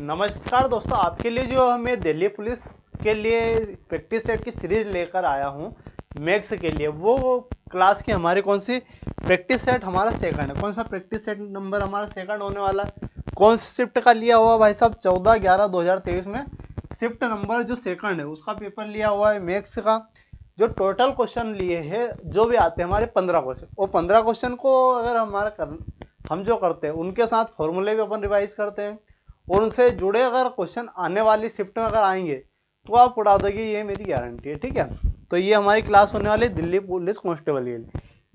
नमस्कार दोस्तों, आपके लिए जो मैं दिल्ली पुलिस के लिए प्रैक्टिस सेट की सीरीज लेकर आया हूँ मैथ्स के लिए। वो क्लास की हमारी कौन सी प्रैक्टिस सेट हमारा सेकंड है। कौन सा प्रैक्टिस सेट नंबर हमारा सेकंड होने वाला है। कौन सी शिफ्ट का लिया हुआ भाई साहब, 14/11/2023 में शिफ्ट नंबर जो सेकंड है उसका पेपर लिया हुआ है मैथ्स का। जो टोटल क्वेश्चन लिए हैं जो भी आते हैं हमारे 15 क्वेश्चन, वो 15 क्वेश्चन को अगर हम जो करते हैं उनके साथ फॉर्मूले भी अपन रिवाइज करते हैं और उनसे जुड़े अगर क्वेश्चन आने वाली शिफ्ट में अगर आएंगे तो आप उड़ा दोगे, ये मेरी गारंटी है। ठीक है, तो ये हमारी क्लास होने वाली दिल्ली पुलिस कांस्टेबल के लिए।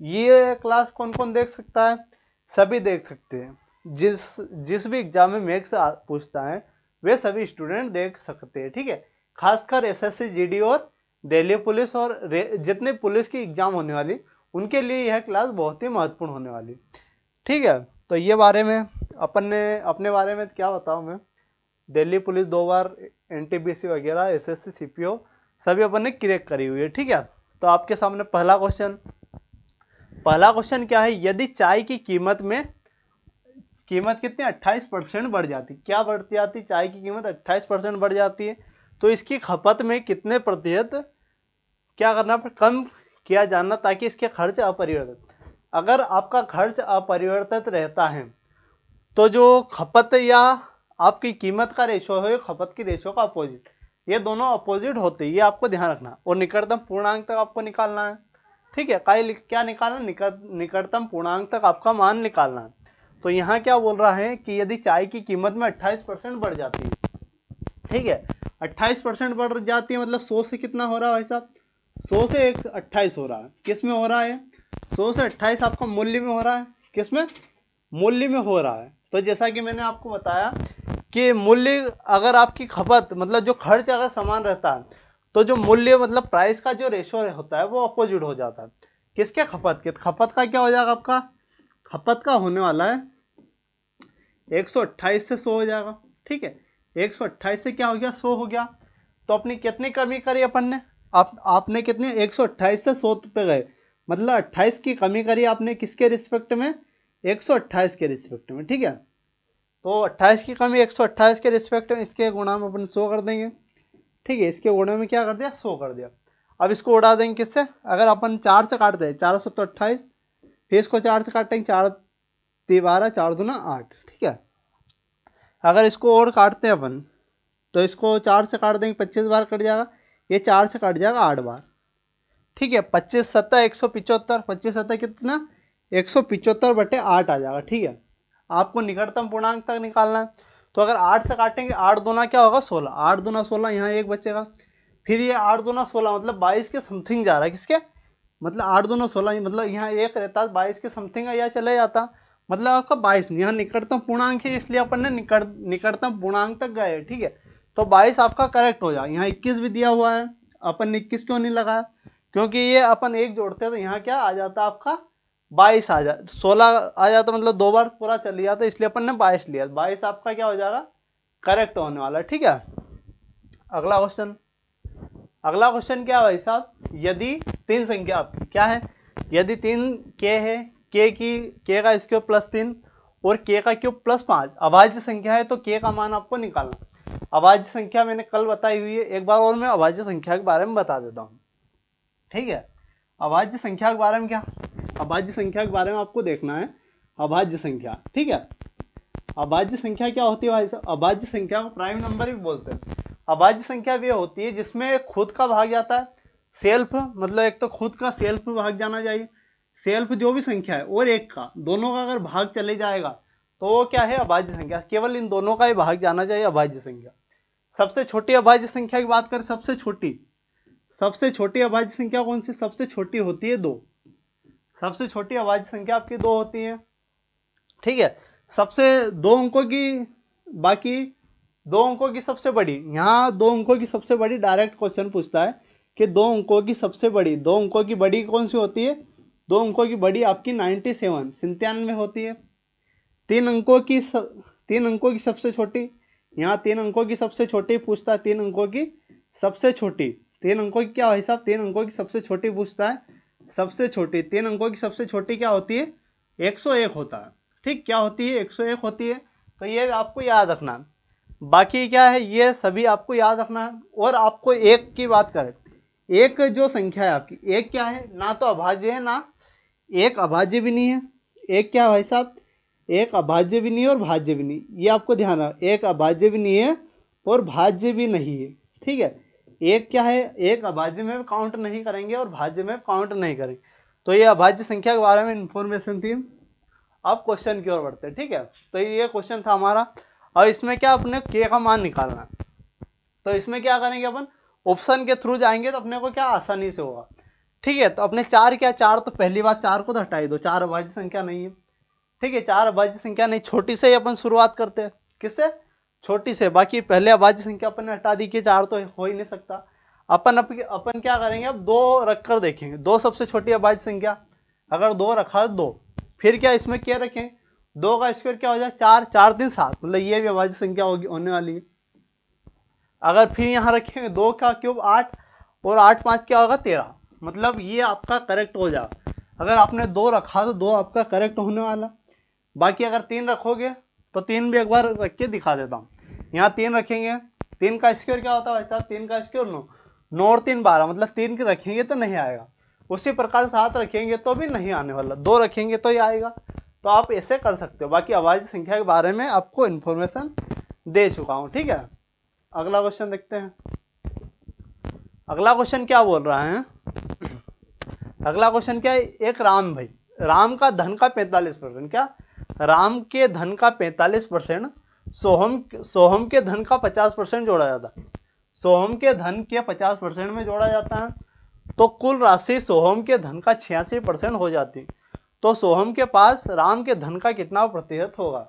ये क्लास कौन कौन देख सकता है? सभी देख सकते हैं। जिस भी एग्जाम में मैथ्स पूछता है वे सभी स्टूडेंट देख सकते हैं। ठीक है, खासकर एसएससी जीडी और दिल्ली पुलिस और जितने पुलिस की एग्जाम होने वाली उनके लिए यह क्लास बहुत ही महत्वपूर्ण होने वाली। ठीक है, तो ये बारे में अपने बारे में क्या बताऊं मैं। दिल्ली पुलिस 2 बार एनटीपीसी वगैरह एसएससी सीपीओ सभी अपन ने क्रैक करी हुई है। ठीक है, तो आपके सामने पहला क्वेश्चन क्या है। यदि चाय की कीमत कितनी 28% बढ़ जाती, क्या बढ़ती जाती? चाय की कीमत 28% बढ़ जाती है तो इसकी खपत में कितने प्रतिशत क्या करना कम किया जाना ताकि इसके खर्च अपरिवर्तित। अगर आपका खर्च अपरिवर्तित रहता है तो जो खपत या आपकी कीमत का रेशो है खपत की रेशो का अपोजिट, ये दोनों अपोजिट होते हैं, ये आपको ध्यान रखना। और निकटतम पूर्णांक तक आपको निकालना है। ठीक है, क्या निकालना? निकटतम पूर्णांक तक आपका मान निकालना है। तो यहाँ क्या बोल रहा है कि यदि चाय की कीमत में 28% बढ़ जाती है, ठीक है, 28% बढ़ जाती है मतलब 100 से कितना हो रहा है भाई साहब? 100 से 28 हो रहा है। किस में हो रहा है? 100 से 28 आपका मूल्य में हो रहा है। किस में? मूल्य में हो रहा है। तो जैसा कि मैंने आपको बताया कि मूल्य अगर आपकी खपत मतलब जो खर्च अगर समान रहता है तो जो मूल्य मतलब प्राइस का जो रेशो होता है वो अपोजिट हो जाता है। किसके? खपत के। खपत का क्या हो जाएगा आपका? खपत का होने वाला है 128 से 100 हो जाएगा। ठीक है, 128 से क्या हो गया? 100 हो गया। तो अपनी कितनी कमी करी अपन ने? आपने कितनी? 128 से 100 पे गए, मतलब 28 की कमी करी आपने। किसके रिस्पेक्ट में? 128 के रिस्पेक्ट में। ठीक है, तो 28 की कमी 128 के रिस्पेक्ट में, इसके गुणा में अपन 100 कर देंगे। ठीक है, इसके गुणा में क्या कर दिया? 100 कर दिया। अब इसको उड़ा देंगे किससे? अगर अपन 4 से काट दें, 4 तो 28, फिर इसको 4 से काटेंगे, 4 12, 4 दूना 8। ठीक है, अगर इसको और काटते हैं अपन तो इसको 4 से काट देंगे, 25 बार कट जाएगा। ये 4 से कट जाएगा 8 बार। ठीक है, 25 सत्ता 175, 25 सत्ता कितना? 175/8 आ जाएगा। ठीक है, आपको निकटतम पूर्णांक तक निकालना है। तो अगर 8 से काटेंगे, 8 दूना क्या होगा? 16, 8 दूना 16, यहाँ एक बचेगा। फिर ये 8 दूना 16 मतलब 22 के समथिंग जा रहा है। किसके? मतलब 8 दूना 16, मतलब यहाँ एक रहता है 22 के समथिंग या चले जाता, मतलब आपका 22। यहाँ निकटतम पूर्णांक है इसलिए अपन ने निकटतम पूर्णांक तक गए। ठीक है, तो 22 आपका करेक्ट हो जाएगा। यहाँ 21 भी दिया हुआ है, अपन ने 21 क्यों नहीं लगाया? क्योंकि ये अपन एक जोड़ते हैं तो यहाँ क्या आ जाता आपका 22 आ जा 16 आ जाता, मतलब 2 बार पूरा चल जाता, इसलिए अपन ने 22 लिया। 22 आपका क्या हो जाएगा? करेक्ट होने वाला। ठीक है, अगला क्वेश्चन क्या है भाई साहब। यदि 3 संख्या आपकी क्या है? यदि 3 के है, के का स्क्वायर +3 और के का क्यूब +5 अभाज्य संख्या है तो के का मान आपको निकालना। अभाज्य संख्या मैंने कल बताई हुई है, एक बार और मैं अभाज्य संख्या के बारे में बता देता हूँ। ठीक है, अभाज्य संख्या के बारे में क्या? अभाज्य संख्या के बारे में आपको देखना है। अभाज्य संख्या, ठीक है, अभाज्य संख्या क्या होती है भाई साहब? अभाज्य संख्या को प्राइम नंबर भी बोलते हैं। अभाज्य संख्या वे होती है जिसमें खुद का भाग जाता है, सेल्फ, मतलब एक तो खुद का सेल्फ भाग जाना चाहिए, सेल्फ जो भी संख्या है, और एक का, दोनों का अगर भाग चले जाएगा तो वो क्या है? अभाज्य संख्या। केवल इन दोनों का ही भाग जाना चाहिए अभाज्य संख्या। सबसे छोटी अभाज्य संख्या की बात करें, सबसे छोटी अभाज्य संख्या कौन सी? सबसे छोटी होती है 2। सबसे छोटी अभाज्य संख्या आपकी 2 होती है। ठीक है, सबसे 2 अंकों की, बाकी 2 अंकों की सबसे बड़ी, यहाँ 2 अंकों की सबसे बड़ी डायरेक्ट क्वेश्चन पूछता है कि 2 अंकों की सबसे बड़ी, 2 अंकों की बड़ी कौन सी होती है? 2 अंकों की बड़ी आपकी 97 होती है। 3 अंकों की 3 अंकों की सबसे छोटी, यहाँ 3 अंकों की सबसे छोटी पूछता है। 3 अंकों की सबसे छोटी, 3 अंकों की क्या भाई साहब? 3 अंकों की सबसे छोटी पूछता है। सबसे छोटी 3 अंकों की सबसे छोटी क्या होती है? 101 होता है। ठीक, क्या होती है? 101 होती है। तो ये आपको याद रखना। बाकी क्या है ये सभी आपको याद रखना है। और आपको एक की बात करें, एक जो संख्या है आपकी, एक क्या है, ना तो अभाज्य है, ना एक अभाज्य भी नहीं है। एक क्या है भाई साहब, एक अभाज्य भी नहीं है और भाज्य भी नहीं, ये आपको ध्यान रखना, एक अभाज्य भी नहीं है और भाज्य भी नहीं है, ठीक है। एक क्या है, एक अभाज्य में काउंट नहीं करेंगे और भाज्य में काउंट नहीं करेंगे। तो ये अभाज्य संख्या के बारे में इंफॉर्मेशन थी। अब क्वेश्चन की ओर बढ़ते हैं, ठीक है। तो ये क्वेश्चन था हमारा, और इसमें क्या अपने के का मान निकालना है। तो इसमें क्या करेंगे अपन, ऑप्शन के थ्रू जाएंगे तो अपने को क्या आसानी से होगा, ठीक है। तो अपने चार क्या, चार तो पहली बात चार को तो हटा ही दो, चार अभाज्य संख्या नहीं है, ठीक है। चार अभाज्य संख्या नहीं, छोटी से ही अपन शुरुआत करते हैं, किससे, छोटी से। बाकी पहले अभाज्य संख्या अपन ने हटा दी कि चार तो हो ही नहीं सकता। अपन क्या करेंगे, अब दो रखकर देखेंगे, दो सबसे छोटी अभाज्य संख्या, अगर दो रखा तो दो, फिर क्या इसमें क्या रखें, दो का स्क्वायर क्या हो जाए, चार, चार तीन सात, मतलब ये भी अभाज्य संख्या होगी, होने वाली है। अगर फिर यहाँ रखेंगे दो का क्यूब आठ, और आठ पाँच क्या होगा 13, मतलब ये आपका करेक्ट हो जाएगा। अगर आपने दो रखा तो दो आपका करेक्ट होने वाला। बाकी अगर तीन रखोगे तो तीन भी एक बार रख के दिखा देता हूँ। यहाँ तीन रखेंगे, तीन का स्क्वायर क्या होता है वैसा, तीन का स्क्वायर 9, 9 और 3 12, मतलब तीन के रखेंगे तो नहीं आएगा। उसी प्रकार सात रखेंगे तो भी नहीं आने वाला, दो रखेंगे तो ही आएगा। तो आप ऐसे कर सकते हो। बाकी अभाज्य संख्या के बारे में आपको इन्फॉर्मेशन दे चुका हूँ, ठीक है। अगला क्वेश्चन देखते हैं। अगला क्वेश्चन क्या बोल रहा है, अगला क्वेश्चन क्या है, एक राम भाई, राम का धन का 45%, क्या, राम के धन का 45% सोहम के धन का 50% जोड़ा जाता है। सोहम के धन के 50% में जोड़ा जाता है तो कुल राशि सोहम के धन का 86% हो जाती है। तो सोहम के पास राम के धन का कितना प्रतिशत होगा,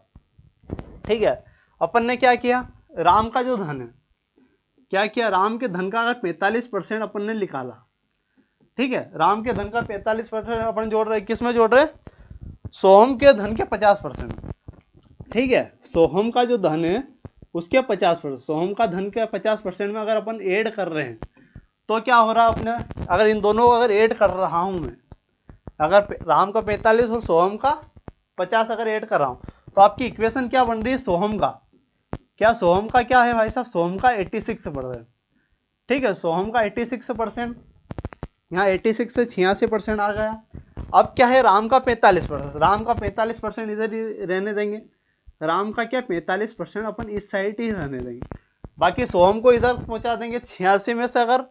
ठीक है। अपन ने क्या किया, राम का जो धन है, क्या किया, राम के धन का अगर 45% अपन ने निकाला, ठीक है। राम के धन का 45% अपन जोड़ रहे, किस में जोड़ रहे, सोहम के धन के 50%, ठीक है। सोहम का जो धन है उसके 50%, सोहम का धन के 50% में अगर अपन ऐड कर रहे हैं तो क्या हो रहा है अपने, अगर इन दोनों को अगर ऐड कर रहा हूं मैं, अगर राम का 45 और सोहम का 50 अगर ऐड कर रहा हूं, तो आपकी इक्वेशन क्या बन रही है, सोहम का क्या, सोहम का क्या है भाई साहब, सोहम का 86%, ठीक है। सोहम का 86%, यहाँ 86 से 86% आ गया। अब क्या है, राम का 45%, राम का 45% इधर ही रहने देंगे, राम का क्या 45% अपन इस साइड ही रहने देंगे। बाकी सोहम को इधर पहुंचा देंगे, 86 में से अगर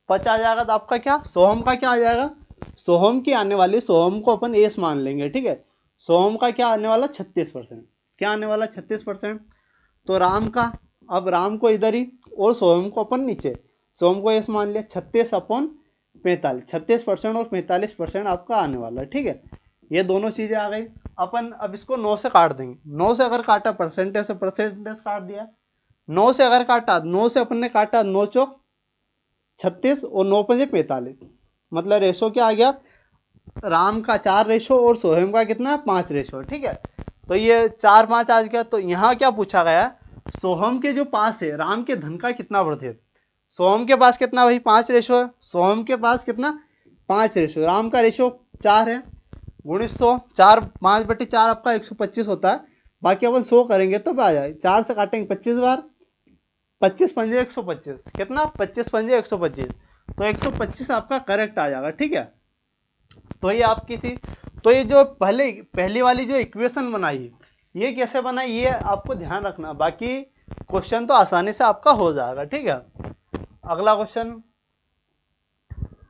50 आ जाएगा तो आपका क्या, सोहम का क्या आ जाएगा, सोहम की आने वाली, सोहम को अपन एस मान लेंगे, ठीक है। सोहम का क्या आने वाला 36%, क्या आने वाला 36%। तो राम का, अब राम को इधर ही और सोहम को अपन नीचे, सोहम को एस मान लिया, 36/45, 36% और 45% आपका आने वाला है, ठीक है। ये दोनों चीज़ें आ गई। अपन अब इसको 9 से काट देंगे, 9 से अगर काटा परसेंटेज से परसेंटेज काट दिया, 9 से अगर काटा, 9 से अपन ने काटा 9 चौक 36 और 9 पंजे 45, मतलब रेशो क्या आ गया, राम का 4 रेशो और सोहम का कितना 5 रेशो, ठीक है। तो ये 4-5 आ गया। तो यहाँ क्या पूछा गया, सोहम के जो पास है राम के धन का कितना प्रतिशत, सोहम के पास कितना भाई 5 रेशो है, सोहम के पास कितना 5 रेशो, राम का रेशो 4 है, गुणित 100, 4 5/4 आपका 125 होता है। बाकी अपन 100 करेंगे तो आ जाए, 4 से काटेंगे 25 बार, 25 पंजे 125, कितना 25 पंजे 125, तो 125 आपका करेक्ट आ जाएगा, ठीक है। तो ये आपकी थी। तो ये जो पहली वाली जो इक्वेशन बनाई है ये कैसे बनाई, ये आपको ध्यान रखना। बाकी क्वेश्चन तो आसानी से आपका हो जाएगा, ठीक है। अगला क्वेश्चन,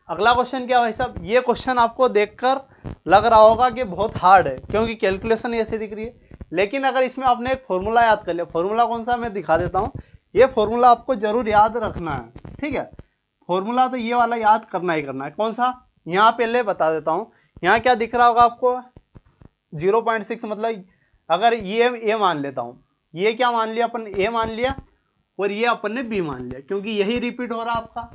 अगला क्वेश्चन क्या भाई साहब, ये क्वेश्चन आपको देखकर लग रहा होगा कि बहुत हार्ड है क्योंकि कैलकुलेशन ऐसी दिख रही है, लेकिन अगर इसमें आपने एक फॉर्मूला याद कर लिया, फॉर्मूला कौन सा मैं दिखा देता हूँ, ये फॉर्मूला आपको जरूर याद रखना है, ठीक है। फॉर्मूला तो ये वाला याद करना ही करना है। कौन सा, यहाँ पहले बता देता हूँ, यहाँ क्या दिख रहा होगा आपको 0.6, मतलब अगर ये ए मान लेता हूँ, ये क्या मान लिया अपन, ए मान लिया, और ये अपन ने बी मान लिया क्योंकि यही रिपीट हो रहा है आपका।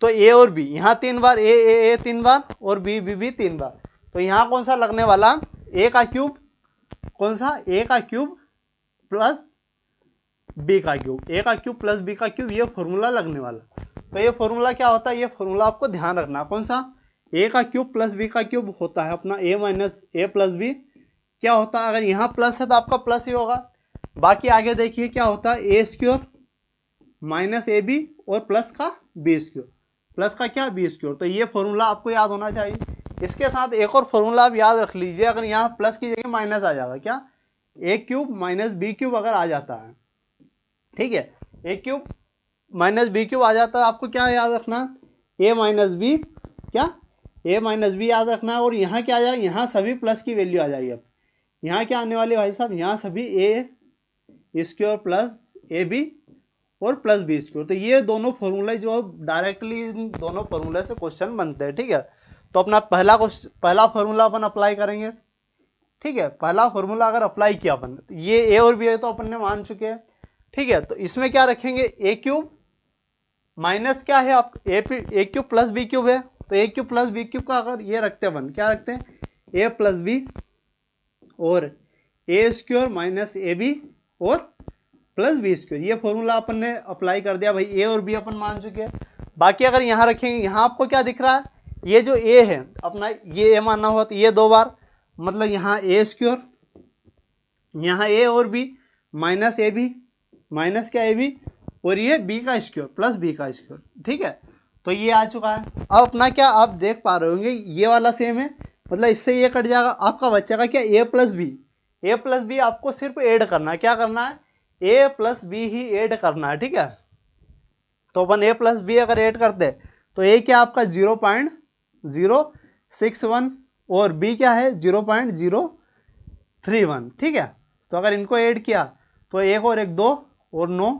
तो ए और बी, यहाँ 3 बार ए 3 बार और बी 3 बार, तो यहाँ कौन सा लगने वाला, ए का क्यूब, कौन सा, ए का क्यूब प्लस बी का क्यूब, ए का क्यूब प्लस बी का क्यूब, ये फॉर्मूला लगने वाला। तो ये फॉर्मूला क्या होता है, ये फॉर्मूला आपको ध्यान रखना, कौन सा, ए का क्यूब प्लस बी का क्यूब होता है अपना ए माइनस ए प्लस बी, क्या होता है, अगर यहाँ प्लस है तो आपका प्लस ही होगा, बाकी आगे देखिए क्या होता है, ए स्क्योर माइनस ए बी और प्लस का बी स्क्योर, प्लस का क्या बी स्क्योर। तो ये फॉर्मूला आपको याद होना चाहिए। इसके साथ एक और फॉर्मूला आप याद रख लीजिए, अगर यहाँ प्लस की जगह माइनस आ जाएगा, क्या ए क्यूब माइनस बी क्यूब अगर आ जाता है, ठीक है, ए क्यूब माइनस बी क्यूब आ जाता है, आपको क्या याद रखना, ए माइनस बी, क्या ए माइनस बी याद रखना है। और यहाँ क्या आ जाएगा, यहाँ सभी प्लस की वैल्यू आ जाएगी। अब यहाँ क्या आने वाली है भाई साहब, यहाँ सभी ए स्क्योर प्लस ए बी और प्लस बी स्क्वायर। तो ये दोनों फॉर्मूले जो डायरेक्टली इन दोनों फॉर्मूले से क्वेश्चन बनते हैं, ठीक है। तो अपना पहला फॉर्मूला अपन अप्लाई करेंगे, ठीक है। पहला फॉर्मूला अगर अप्लाई किया अपन, ये ए और बी है तो अपन ने मान चुके हैं, ठीक है। तो इसमें क्या रखेंगे, ए क्यूब माइनस क्या है आप ए क्यूब प्लस बी क्यूब है, तो ए क्यूब प्लस बी क्यूब का अगर ये रखते हैं अपन, क्या रखते हैं, ए प्लस बी और ए स्क्वायर माइनस ए बी और प्लस बी स्क्वायर। ये फॉर्मूला अपन ने अप्लाई कर दिया भाई, ए और बी अपन मान चुके हैं। बाकी अगर यहाँ रखेंगे, यहाँ आपको क्या दिख रहा है, ये जो ए है अपना, ये ए मानना हुआ तो ये 2 बार, मतलब यहाँ ए स्क्वायर, यहाँ ए और B minus A B, minus क्या ए बी, और ये बी का स्क्वायर प्लस बी का स्क्वायर, ठीक है। तो ये आ चुका है। अब अपना क्या आप देख पा रहे होंगे, ये वाला सेम है, मतलब इससे ये कट जाएगा, आपका बचेगा क्या, ए प्लस बी। ए प्लस बी आपको सिर्फ ऐड करना है, क्या करना है, ए प्लस बी ही ऐड करना है, ठीक है। तो अपन ए प्लस बी अगर ऐड करते हैं तो ए क्या आपका 0.061 और बी क्या है 0.031, ठीक है। तो अगर इनको ऐड किया तो 1 और 1 2 और 9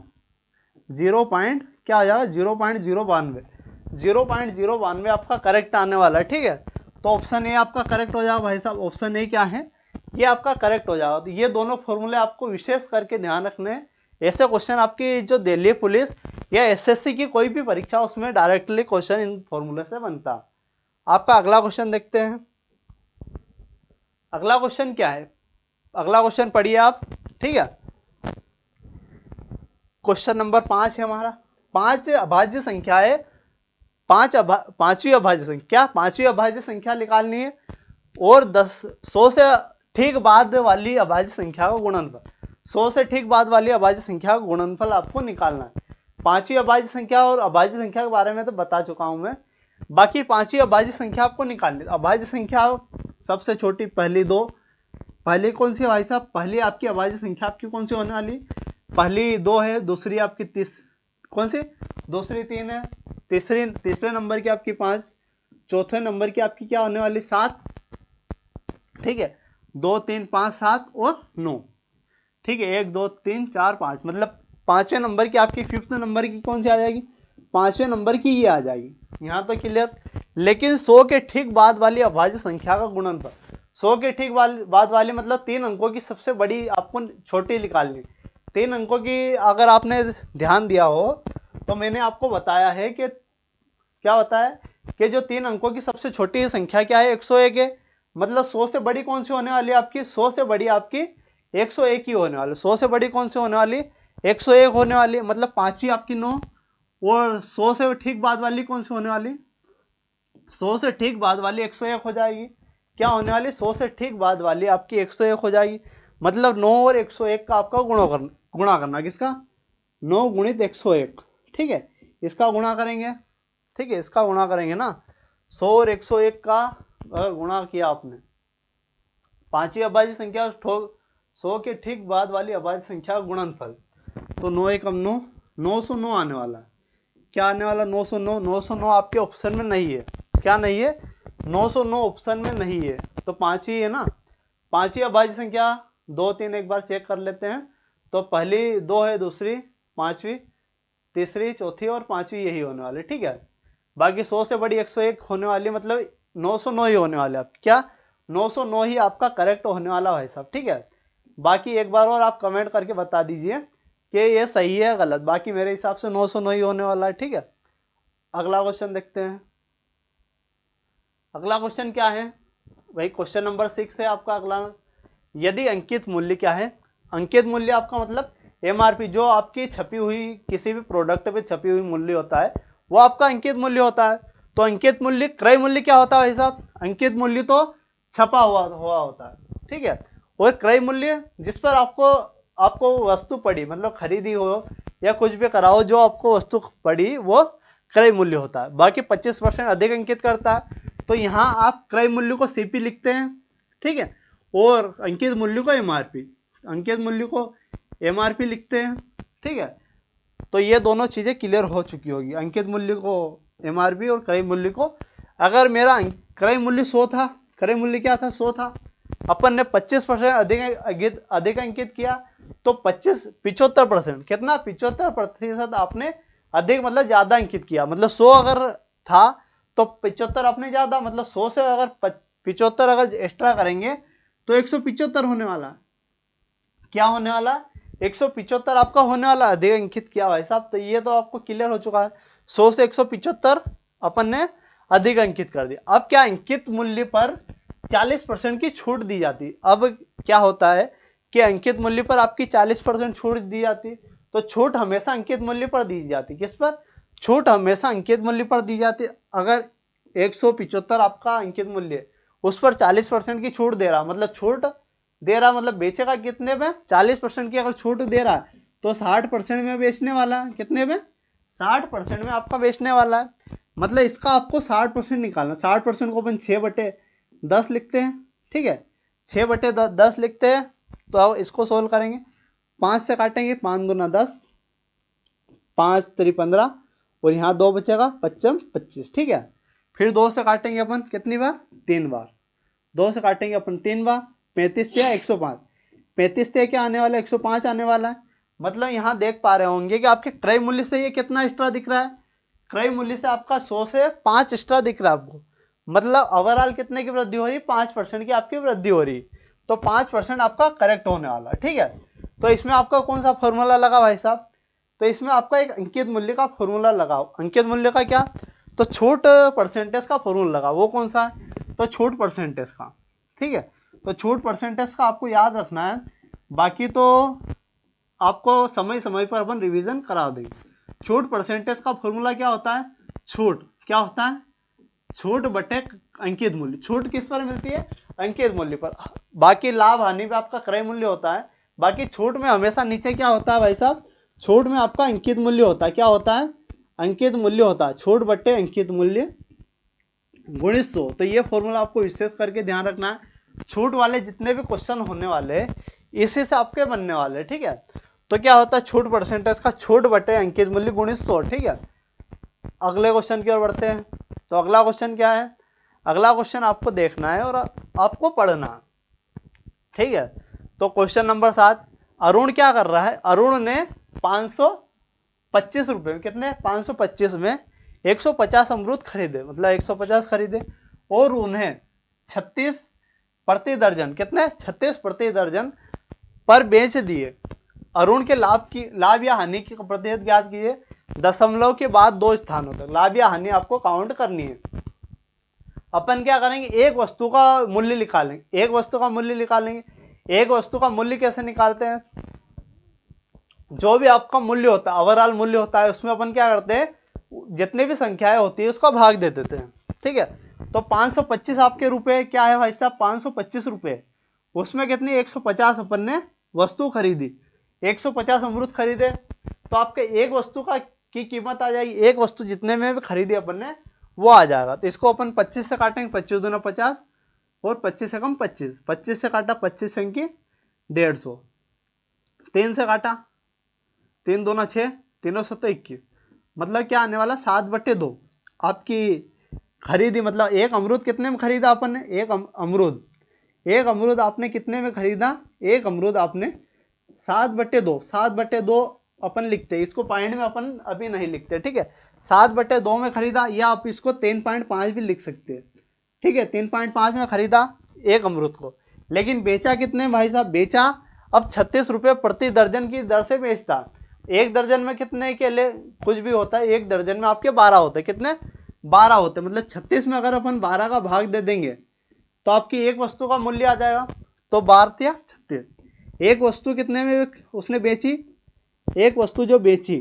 क्या आ जाएगा 0.092 आपका करेक्ट आने वाला है, ठीक है। तो ऑप्शन ए आपका करेक्ट हो जाएगा भाई साहब। ऑप्शन ए क्या है, ये आपका करेक्ट हो जाएगा। तो ये दोनों फॉर्मूले आपको विशेष करके ध्यान रखने हैं। ऐसे क्वेश्चन आपकी जो दिल्ली पुलिस या एसएससी की कोई भी परीक्षा, उसमें डायरेक्टली क्वेश्चन इन फॉर्मूले से बनता है। आपका अगला क्वेश्चन देखते हैं। अगला क्वेश्चन क्या है, अगला क्वेश्चन पढ़िए आप, ठीक है। क्वेश्चन नंबर 5 है हमारा। 5 अभाज्य संख्या है, पांचवी अभाज्य संख्या, क्या पांचवी अभाज्य संख्या निकालनी है और 100 से ठीक बाद वाली अभाज्य संख्या का गुणनफल, 100 से ठीक बाद वाली अभाज्य संख्या का गुणनफल आपको निकालना है। पांचवी अभाज्य संख्या और अभाज्य संख्या के बारे में तो बता चुका हूं मैं, बाकी पांचवी अभाज्य संख्या आपको निकालनी है। अभाज्य संख्या सबसे छोटी पहली 2, पहली कौन सी है भाई साहब, पहली आपकी अभाज्य संख्या आपकी कौन सी होने वाली, पहली 2 है, दूसरी आपकी कौन सी, दूसरी 3 है, तीसरे नंबर की आपकी 5, चौथे नंबर की आपकी क्या होने वाली 7, ठीक है। 2 3 5 7 और 9, ठीक है। 1 2 3 4 5, मतलब 5वें नंबर की आपकी 5th नंबर की कौन सी आ जाएगी, 5वें नंबर की ये आ जाएगी। यहाँ तो क्लियर। लेकिन 100 के ठीक बाद वाली अभाज्य संख्या का गुणनफल, 100 के ठीक बाद वाली मतलब 3 अंकों की सबसे बड़ी आपको छोटी निकालनी। 3 अंकों की अगर आपने ध्यान दिया हो तो मैंने आपको बताया है कि क्या बताया कि जो 3 अंकों की सबसे छोटी संख्या क्या है, 101 है। मतलब 100 से बड़ी कौन सी होने वाली है आपकी, 100 से बड़ी आपकी 101 ही होने वाली। 100 से बड़ी कौन सी होने वाली, 101 होने वाली। मतलब पांचवी आपकी 9 और 100 से ठीक बाद वाली कौन सी होने वाली, 100 से ठीक बाद वाली 101 हो जाएगी। क्या होने वाली, 100 से ठीक बाद वाली आपकी 101 हो जाएगी। मतलब 9 और 101 का आपका गुणा करना किसका, 9 गुणित 101, ठीक है। इसका गुणा करेंगे, ठीक है, इसका गुणा करेंगे ना। 100 और 101 का अगर गुणा किया आपने, पांचवी अभाज्य संख्या 100 के ठीक बाद वाली अभाज्य संख्या का गुणनफल, तो 9 एकम 9, 909 आने वाला है। क्या आने वाला, 909। 909 आपके ऑप्शन में नहीं है, क्या नहीं है, 909 ऑप्शन में नहीं है। तो पांचवी है ना, पांचवी अभाज्य संख्या 2 3 एक बार चेक कर लेते हैं। तो पहली 2 है, दूसरी पांचवी, तीसरी चौथी और पांचवी यही होने वाली, ठीक है। बाकी 100 से बड़ी 101 होने वाली, मतलब 909 ही होने वाले आप, क्या 909 ही आपका करेक्ट होने वाला भाई साहब, ठीक है। बाकी एक बार और आप कमेंट करके बता दीजिए कि ये सही है गलत। बाकी मेरे हिसाब से 909 ही होने वाला है, ठीक है। अगला क्वेश्चन देखते हैं। अगला क्वेश्चन क्या है भाई, क्वेश्चन नंबर 6 है आपका अगला। यदि अंकित मूल्य क्या है, अंकित मूल्य आपका मतलब एमआरपी, जो आपकी छपी हुई किसी भी प्रोडक्ट पे छपी हुई मूल्य होता है वो आपका अंकित मूल्य होता है। तो अंकित मूल्य, क्रय मूल्य क्या होता है भाई साहब, अंकित मूल्य तो छपा हुआ होता है, ठीक है। और क्रय मूल्य जिस पर आपको आपको वस्तु पड़ी मतलब खरीदी हो या कुछ भी कराओ, जो आपको वस्तु पड़ी वो क्रय मूल्य होता है। बाकी 25% अधिक अंकित करता है, तो यहाँ आप क्रय मूल्य को सीपी लिखते हैं, ठीक है, और अंकित मूल्य को एमआरपी, अंकित मूल्य को एमआरपी लिखते हैं, ठीक है। तो ये दोनों चीज़ें क्लियर हो चुकी होगी, अंकित मूल्य को एमआरपी और क्रय मूल्य को। अगर मेरा क्रय मूल्य 100 था, क्रय मूल्य क्या था 100 था, अपन ने 25% अधिक अंकित किया, तो 75% कितना 75% आपने अधिक मतलब ज़्यादा अंकित किया। मतलब 100 अगर था तो 75 आपने ज़्यादा, मतलब 100 से अगर 75 अगर एक्स्ट्रा करेंगे तो 175 होने वाला। क्या होने वाला 175 आपका होने वाला, अधिक अंकित किया भाई साहब। तो ये तो आपको क्लियर हो चुका है, 100 से 175 अपन ने अधिक अंकित कर दिया। अब क्या अंकित मूल्य पर 40% की छूट दी जाती। अब क्या होता है कि अंकित मूल्य पर आपकी 40% छूट दी जाती, तो छूट हमेशा अंकित मूल्य पर दी जाती। किस पर? छूट हमेशा अंकित मूल्य पर दी जाती। अगर 175 आपका अंकित मूल्य, उस पर 40% की छूट दे रहा, मतलब छूट दे रहा मतलब बेचेगा कितने में 40% की अगर छूट दे रहा है तो 60% में बेचने वाला। कितने में? 60% में आपका बेचने वाला है। मतलब इसका आपको 60% निकालना। 60% को अपन 6/10 लिखते हैं, ठीक है, 6/10 लिखते हैं। तो अब इसको सोल्व करेंगे, 5 से काटेंगे, 5 दूना 10, 5 3 15, और यहाँ 2 बचेगा, 5 25, ठीक है। फिर 2 से काटेंगे अपन कितनी बार? 3 बार। 2 से काटेंगे अपन 3 बार, 35 या 105, 35 से क्या आने वाला है 105 आने वाला है। मतलब यहाँ देख पा रहे होंगे कि आपके क्रय मूल्य से ये कितना एक्स्ट्रा दिख रहा है, क्रय मूल्य से आपका 100 से 5 एक्स्ट्रा दिख रहा है आपको। मतलब ओवरऑल कितने की वृद्धि हो रही है? 5% की आपकी वृद्धि हो रही है। तो 5% आपका करेक्ट होने वाला है, ठीक है। तो इसमें आपका कौन सा फॉर्मूला लगा भाई साहब? तो इसमें आपका एक अंकित मूल्य का फॉर्मूला लगाओ। अंकित मूल्य का क्या? तो छूट परसेंटेज का फॉर्मूला लगा। वो कौन सा है? तो छूट परसेंटेज का, ठीक है। तो छूट परसेंटेज का आपको याद रखना है, बाकी तो आपको समय समय पर अपन रिवीजन करा देंगे। छूट परसेंटेज का फॉर्मूला क्या होता है? छूट क्या होता है? छूट बटे अंकित मूल्य। छूट किस पर मिलती है? अंकित मूल्य पर। बाकी लाभ हानि पे आपका क्रय मूल्य होता है। बाकी छूट में हमेशा नीचे क्या होता है भाई साहब? छूट में आपका अंकित मूल्य होता है। क्या होता है? अंकित मूल्य होता है। छूट बटे अंकित मूल्य गुणित 100। तो ये फॉर्मूला आपको विशेष करके ध्यान रखना है। छूट वाले जितने भी क्वेश्चन होने वाले इसी से आपके बनने वाले, ठीक है। तो क्या होता है? छूट परसेंटेज का छूट बटे अंकित मूल्य गुणित 100, ठीक है। अगले क्वेश्चन की ओर बढ़ते हैं। तो अगला क्वेश्चन क्या है? अगला क्वेश्चन आपको देखना है और आपको पढ़ना, ठीक है। तो क्वेश्चन नंबर 7, अरुण क्या कर रहा है? अरुण ने 525 रुपये में, कितने? 525 में 150 अमरूद खरीदे, मतलब 150 खरीदे, और उन्हें 36 प्रति दर्जन, कितने? 36 प्रति दर्जन पर बेच दिए। अरुण के लाभ या हानि की प्रतिशत ज्ञात कीजिए। दशमलव के बाद 2 स्थानों तक लाभ या हानि आपको काउंट करनी है। अपन क्या करेंगे? एक वस्तु का मूल्य निकालेंगे। एक वस्तु का मूल्य निकालेंगे। एक वस्तु का मूल्य कैसे निकालते हैं? जो भी आपका मूल्य होता है, ओवरऑल मूल्य होता है, उसमें अपन क्या करते हैं? जितनी भी संख्याएं होती है उसका भाग दे देते हैं, ठीक है। तो 525 आपके रुपए क्या है भाई साहब? 525 रुपये। उसमें कितनी? 150 अपन ने वस्तु खरीदी, 150 अमरूद खरीदे, तो आपके एक वस्तु की कीमत आ जाएगी। एक वस्तु जितने में भी खरीदी अपन ने वो आ जाएगा। तो इसको अपन 25 से काटेंगे, 25 दूना 50, और 25 से कम 25, 25 से काटा 25 संख्या 150, 3 से काटा 3 दूना 6, 3 7 21, मतलब क्या आने वाला? 7/2 आपकी खरीदी। मतलब एक अमरूद कितने में खरीदा अपन ने? एक अमरूद आपने कितने में खरीदा? एक अमरूद आपने 7/2, 7/2 अपन लिखते हैं, इसको पॉइंट में अपन अभी नहीं लिखते, ठीक है। 7/2 में खरीदा, या आप इसको 3.5 भी लिख सकते हैं, ठीक है। 3.5 में खरीदा एक अमरूद को, लेकिन बेचा कितने भाई साहब? बेचा अब 36 रुपये प्रति दर्जन की दर से बेचता। एक दर्जन में कितने केले कुछ भी होता है? एक दर्जन में आपके 12 होते हैं। कितने? 12 होते हैं। मतलब 36 में अगर अपन 12 का भाग दे देंगे तो आपकी एक वस्तु का मूल्य आ जाएगा। तो 12 या 36, एक वस्तु कितने में उसने बेची? एक वस्तु जो बेची,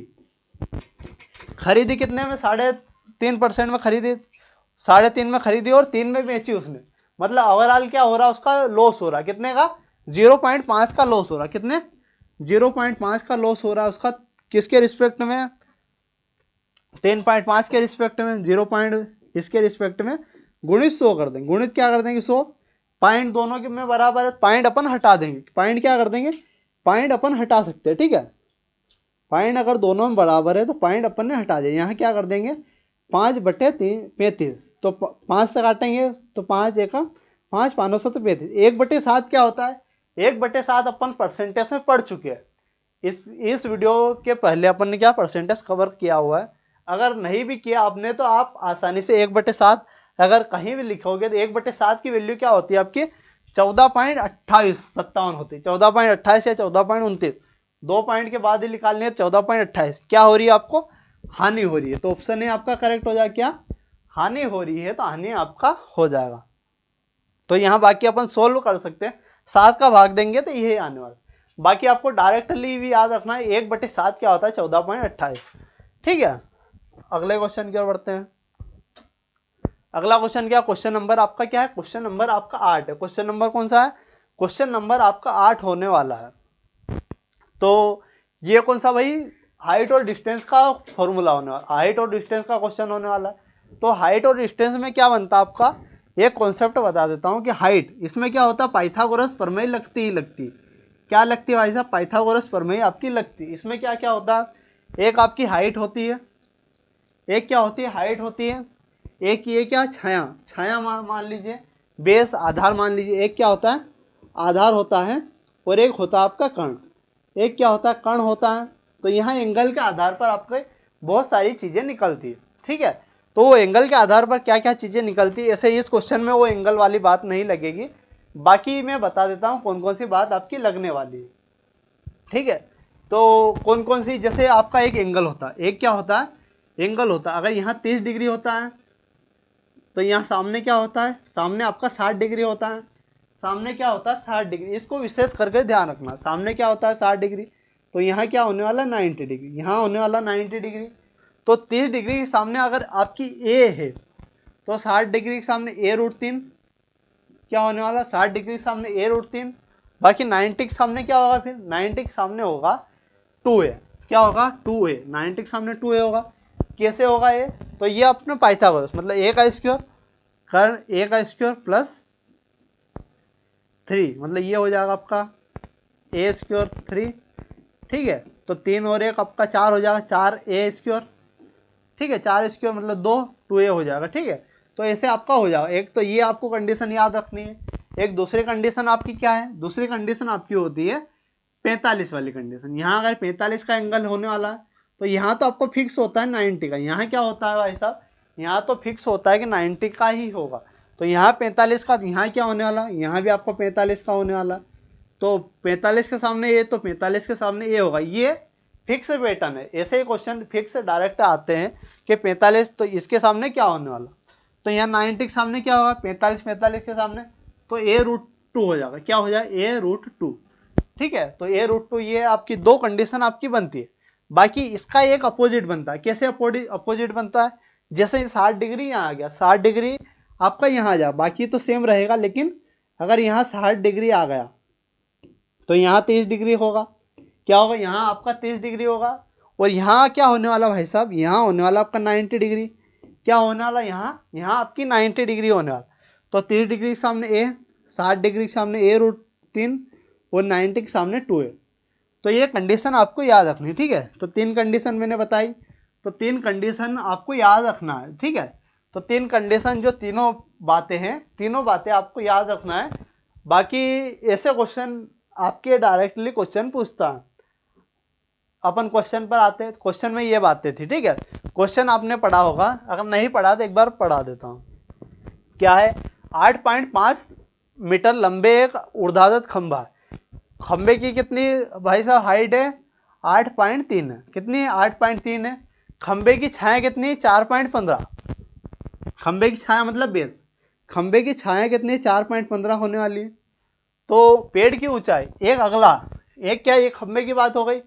खरीदी कितने में? 3.5% में खरीदी, 3.5 में खरीदी और 3 में बेची उसने। मतलब ओवरऑल क्या हो रहा है? उसका लॉस हो रहा है। कितने का? 0.5 का लॉस हो रहा है। कितने? 0.5 का लॉस हो रहा है उसका किसके रिस्पेक्ट में, 10.5 के रिस्पेक्ट में, 0 पॉइंट इसके रिस्पेक्ट में गुणित 100 कर देंगे। गुणित क्या कर देंगे 100, पॉइंट दोनों के में बराबर है, पॉइंट अपन हटा देंगे। पॉइंट क्या कर देंगे, पॉइंट अपन हटा सकते हैं, ठीक है। पॉइंट अगर दोनों में बराबर है तो पॉइंट अपन ने हटा दिया। यहाँ क्या कर देंगे 5/35, तो 5 से काटेंगे तो 5 एका 5, 5 तो 35, 1/7 क्या होता है, 1/7 अपन परसेंटेज में पढ़ चुके हैं। इस वीडियो के पहले अपन ने क्या परसेंटेज कवर किया हुआ है। अगर नहीं भी किया आपने तो आप आसानी से 1/7 अगर कहीं भी लिखोगे तो 1/7 की वैल्यू क्या होती है आपकी 14.2857 होती है, 14.28 या 14.29, 2 पॉइंट के बाद ही निकालनी है। 14.28 क्या हो रही है आपको, हानि हो रही है, तो ऑप्शन ए आपका करेक्ट हो जाएगा। क्या हानि हो रही है, तो हानि आपका हो जाएगा। तो यहाँ बाकी अपन सोल्व कर सकते हैं, 7 का भाग देंगे तो यही आने वाला। बाकी आपको डायरेक्टली भी याद रखना है 1/7 क्या होता है 14.28, ठीक है। अगले क्वेश्चन की ओर बढ़ते हैं। अगला क्वेश्चन क्या, क्वेश्चन नंबर आपका क्या है, क्वेश्चन नंबर आपका 8 है। क्वेश्चन नंबर कौन सा है, क्वेश्चन नंबर आपका 8 होने वाला है। तो ये कौन सा भाई, हाइट और डिस्टेंस का फॉर्मूला होने वाला, हाइट और डिस्टेंस का क्वेश्चन होने वाला है। तो हाइट और डिस्टेंस में क्या बनता है आपका, एक कॉन्सेप्ट बता देता हूँ कि हाइट, इसमें क्या होता है पाइथागोरस प्रमेय लगती ही लगती, क्या लगती है भाई साहब, पाइथागोरस प्रमेय आपकी लगती। इसमें क्या क्या होता है, एक आपकी हाइट होती है, एक क्या होती है हाइट होती है, एक ये क्या छाया, छाया मान लीजिए, बेस आधार मान लीजिए, एक क्या होता है आधार होता है, और एक होता है आपका कर्ण, एक क्या होता है कर्ण होता है। तो यहाँ एंगल के आधार पर आपके बहुत सारी चीज़ें निकलती है, ठीक है। तो वो एंगल के आधार पर क्या क्या चीज़ें निकलती है, ऐसे इस क्वेश्चन में वो एंगल वाली बात नहीं लगेगी, बाकी मैं बता देता हूँ कौन कौन सी बात आपकी लगने वाली है, ठीक है। तो कौन कौन सी, जैसे आपका एक एंगल होता है, एक क्या होता है एंगल होता है, अगर यहाँ 30 डिग्री होता है तो यहाँ सामने क्या होता है, सामने आपका 60 डिग्री होता है, सामने क्या होता है 60 डिग्री, इसको विशेष करके ध्यान रखना, सामने क्या होता है 60 डिग्री, तो यहाँ क्या होने वाला 90 डिग्री, यहाँ होने वाला 90 डिग्री। तो 30 डिग्री के सामने अगर आपकी ए है तो 60 डिग्री के सामने a√3 क्या होने वाला, 60 डिग्री के सामने a√3, बाकी 90 के सामने क्या होगा, फिर 90 के सामने होगा 2a, क्या होगा 2a, 90 के सामने 2a होगा। कैसे होगा ये, तो ये अपने पाइथागोरस मतलब a का स्क्वायर कर्ण a का स्क्वायर प्लस 3, मतलब ये हो जाएगा आपका a² 3, ठीक है। तो 3 और 1 आपका 4 हो जाएगा, 4a², ठीक है, 4 मतलब 2a हो जाएगा, ठीक है। तो ऐसे आपका हो जाएगा। एक तो ये आपको कंडीशन याद रखनी है, एक दूसरी कंडीशन आपकी क्या है, दूसरी कंडीशन आपकी होती है 45 वाली कंडीशन। यहाँ अगर 45 का एंगल होने वाला है तो यहाँ तो आपको फिक्स होता है 90 का, यहाँ क्या होता है भाई साहब, यहाँ तो फिक्स होता है कि 90 का ही होगा। तो यहाँ 45 का, यहाँ क्या होने वाला, यहाँ भी आपको 45 का होने वाला। तो 45 के सामने ये, तो 45 के सामने ये होगा, ये फिक्स पैटर्न है। ऐसे ही क्वेश्चन फिक्स डायरेक्ट आते हैं कि 45 तो इसके सामने क्या होने वाला, तो यहाँ 90 के सामने क्या होगा 45 के सामने, तो a√2 हो जाएगा, क्या हो जाएगा a√2, ठीक है। तो a√2 ये आपकी दो कंडीशन आपकी बनती है। बाकी इसका एक अपोजिट बनता है, कैसे अपोजिट बनता है, जैसे 60 डिग्री यहाँ आ गया, 60 डिग्री आपका यहाँ आ जाए, बाकी तो सेम रहेगा, लेकिन अगर यहाँ 60 डिग्री आ गया तो यहाँ 30 डिग्री होगा, क्या होगा यहाँ आपका 30 डिग्री होगा, और यहाँ क्या होने वाला भाई साहब, यहाँ होने वाला आपका 90 डिग्री, क्या होने वाला यहाँ आपकी 90 डिग्री होने वाला। तो 30 डिग्री के सामने a, 60 डिग्री के सामने a√3 और 90 के सामने 2a। तो ये कंडीशन आपको याद रखनी, ठीक है। तो 3 कंडीशन मैंने बताई, तो 3 कंडीशन आपको याद रखना है, ठीक है। तो 3 कंडीशन जो तीनों बातें हैं, तीनों बातें आपको याद रखना है। बाकी ऐसे क्वेश्चन आपके डायरेक्टली क्वेश्चन पूछता है। अपन क्वेश्चन पर आते हैं, क्वेश्चन में ये बातें थी, ठीक है। क्वेश्चन आपने पढ़ा होगा, अगर नहीं पढ़ा तो एक बार पढ़ा देता हूँ। क्या है, 8.5 मीटर लंबे एक ऊर्ध्वाधर खंभा है, खंबे की कितनी भाई साहब हाइट है 8.3 है, कितनी 8.3 है। खंबे की छाया कितनी 4.15, खंबे की छाया मतलब बेस, खंबे की छाया कितनी 4.15 होने वाली है। तो पेड़ की ऊंचाई, एक अगला, एक क्या, एक खंबे की बात हो गई,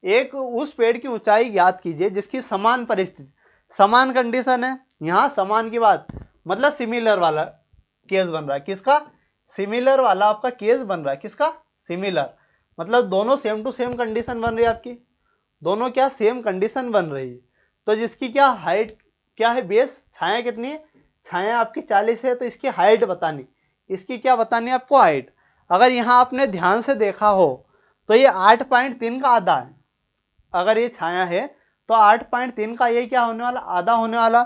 एक उस पेड़ की ऊंचाई याद कीजिए जिसकी समान परिस्थिति, समान कंडीशन है। यहाँ समान की बात मतलब सिमिलर वाला केस बन रहा है, किसका सिमिलर वाला आपका केस बन रहा है, किसका सिमिलर। मतलब दोनों सेम टू सेम कंडीशन बन रही है आपकी, दोनों क्या सेम कंडीशन बन रही है। तो जिसकी क्या हाइट क्या है, बेस छाया कितनी है, छाया आपकी 40 है, तो इसकी हाइट बतानी, इसकी क्या बतानी है आपको, हाइट। अगर यहाँ आपने ध्यान से देखा हो तो ये 8.3 का आधा है, अगर ये छाया है तो 8.3 का ये क्या होने वाला, आधा होने वाला,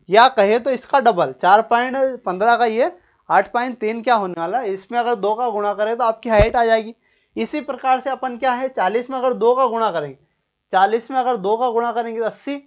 या कहे तो इसका डबल 4.15 का ये 8.3 क्या होने वाला, इसमें अगर 2 का गुणा करें तो आपकी हाइट आ जाएगी। इसी प्रकार से अपन क्या है 40 में अगर 2 का गुणा करेंगे, 40 में अगर 2 का गुणा करेंगे तो 80,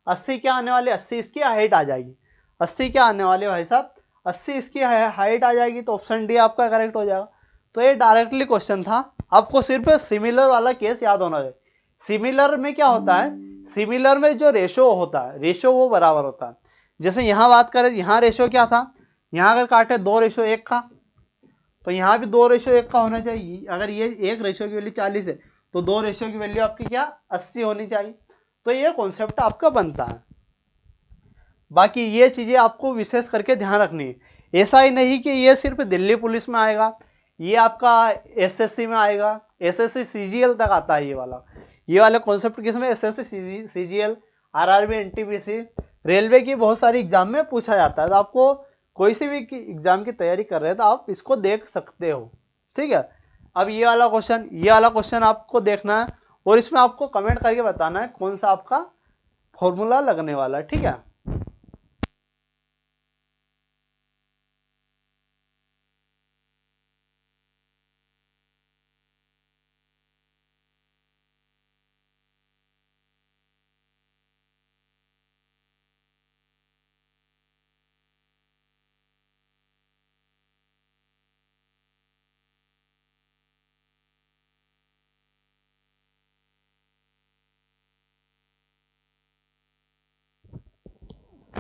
80 क्या आने वाले, 80 इसकी हाइट आ जाएगी, 80 क्या आने वाले भाई साहब, 80 इसकी हाइट आ जाएगी। तो ऑप्शन डी आपका करेक्ट हो जाएगा। तो ये डायरेक्टली क्वेश्चन था, आपको सिर्फ सिमिलर वाला केस याद होना चाहिए। सिमिलर में क्या होता है, सिमिलर में जो रेशो होता है, रेशो वो बराबर होता है। जैसे यहाँ बात करें, यहाँ रेशो क्या था, यहाँ अगर काटे 2:1 का, तो यहाँ भी 2:1 का होना चाहिए। अगर ये एक रेशो की वैल्यू 40 है तो 2 रेशो की वैल्यू आपकी क्या 80 होनी चाहिए। तो ये कॉन्सेप्ट आपका बनता है। बाकी ये चीज़ें आपको विशेष करके ध्यान रखनी है। ऐसा ही नहीं कि ये सिर्फ दिल्ली पुलिस में आएगा, ये आपका एसएससी में आएगा, एसएससी सीजीएल तक आता है ये वाला कॉन्सेप्ट किसमें, SSC CGL, RRB, NTPC, railway की बहुत सारी एग्जाम में पूछा जाता है। तो आपको कोई सी भी एग्जाम की तैयारी कर रहे हैं तो आप इसको देख सकते हो, ठीक है। अब ये वाला क्वेश्चन आपको देखना है और इसमें आपको कमेंट करके बताना है कौन सा आपका फॉर्मूला लगने वाला है, ठीक है।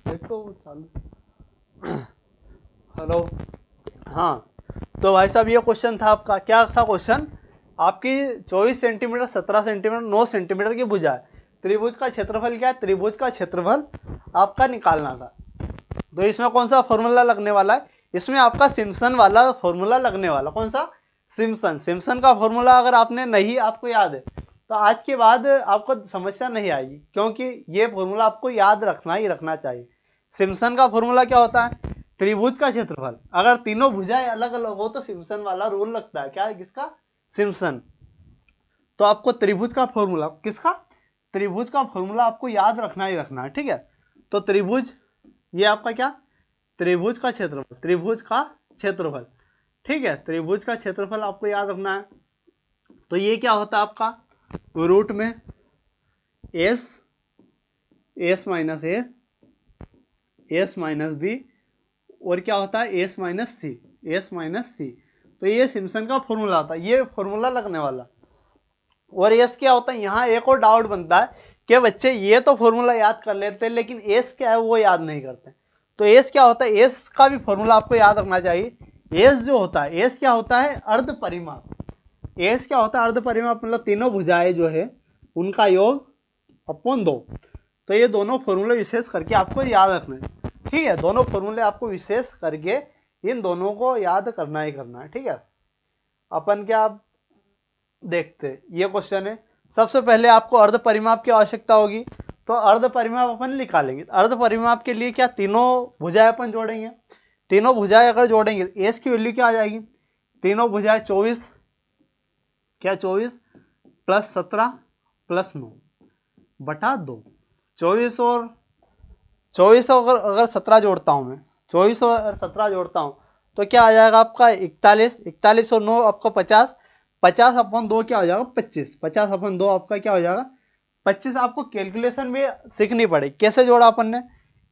देखो चालू, हेलो, हाँ। तो भाई साहब ये क्वेश्चन था आपका, क्या था क्वेश्चन, आपकी 24 सेंटीमीटर, 17 सेंटीमीटर, 9 सेंटीमीटर की भुजा है, त्रिभुज का क्षेत्रफल क्या है, त्रिभुज का क्षेत्रफल आपका निकालना था। तो इसमें कौन सा फॉर्मूला लगने वाला है, इसमें आपका सिम्पसन वाला फॉर्मूला लगने वाला, कौन सा, सिम्पसन का फॉर्मूला। अगर आपने नहीं, आपको याद है तो आज के बाद आपको समस्या नहीं आएगी, क्योंकि ये फॉर्मूला आपको याद रखना ही रखना चाहिए। सिम्पसन का फॉर्मूला क्या होता है, त्रिभुज का क्षेत्रफल, अगर तीनों भुजाएं अलग अलग हो तो सिम्पसन वाला रूल लगता है, क्या है, किसका, सिम्पसन। तो आपको त्रिभुज का फॉर्मूला, किसका, त्रिभुज का फॉर्मूला आपको याद रखना ही रखना है, ठीक है। तो त्रिभुज, ये आपका क्या, त्रिभुज का क्षेत्रफल, त्रिभुज का क्षेत्रफल, ठीक है, त्रिभुज का क्षेत्रफल आपको याद रखना है। तो ये क्या होता है आपका, रूट में एस माइनस ए, एस माइनस बी, और क्या होता है एस माइनस सी। तो ये सिम्पसन का फॉर्मूला होता है, ये फॉर्मूला लगने वाला। और एस क्या होता है, यहाँ एक और डाउट बनता है कि बच्चे ये तो फॉर्मूला याद कर लेते हैं लेकिन एस क्या है वो याद नहीं करते। तो एस क्या होता है, एस का भी फॉर्मूला आपको याद रखना चाहिए। एस जो होता है, एस क्या होता है, अर्ध परिमाप। एस क्या होता है, अर्ध परिमाप, मतलब तीनों भुजाएं जो है उनका योग अपॉन 2। तो ये दोनों फॉर्मूले विशेष करके आपको याद रखना है, ठीक है। दोनों फॉर्मूले आपको विशेष करके इन दोनों को याद करना ही करना है, ठीक है। अपन क्या देखते, ये क्वेश्चन है। सबसे पहले आपको अर्ध परिमाप की आवश्यकता होगी, तो अर्ध परिमाप अपन निकालेंगे। अर्ध परिमाप के लिए क्या, तीनों भुजाएं अपन जोड़ेंगे। तीनों भुजाएं अगर जोड़ेंगे एस की वैल्यू क्या आ जाएगी, तीनों भुजाएं 24, क्या 24 प्लस 17 प्लस 9 बटा 2। 24 और 24 अगर 17 जोड़ता हूँ मैं, 24 और 17 जोड़ता हूँ तो क्या आ जाएगा आपका 41, 41 और 9 आपका 50, 50 अपॉन 2 क्या हो जाएगा 25, 50 अपॉन 2 आपका क्या हो जाएगा 25। आपको कैलकुलेशन भी सीखनी पड़ेगी, कैसे जोड़ा अपन ने,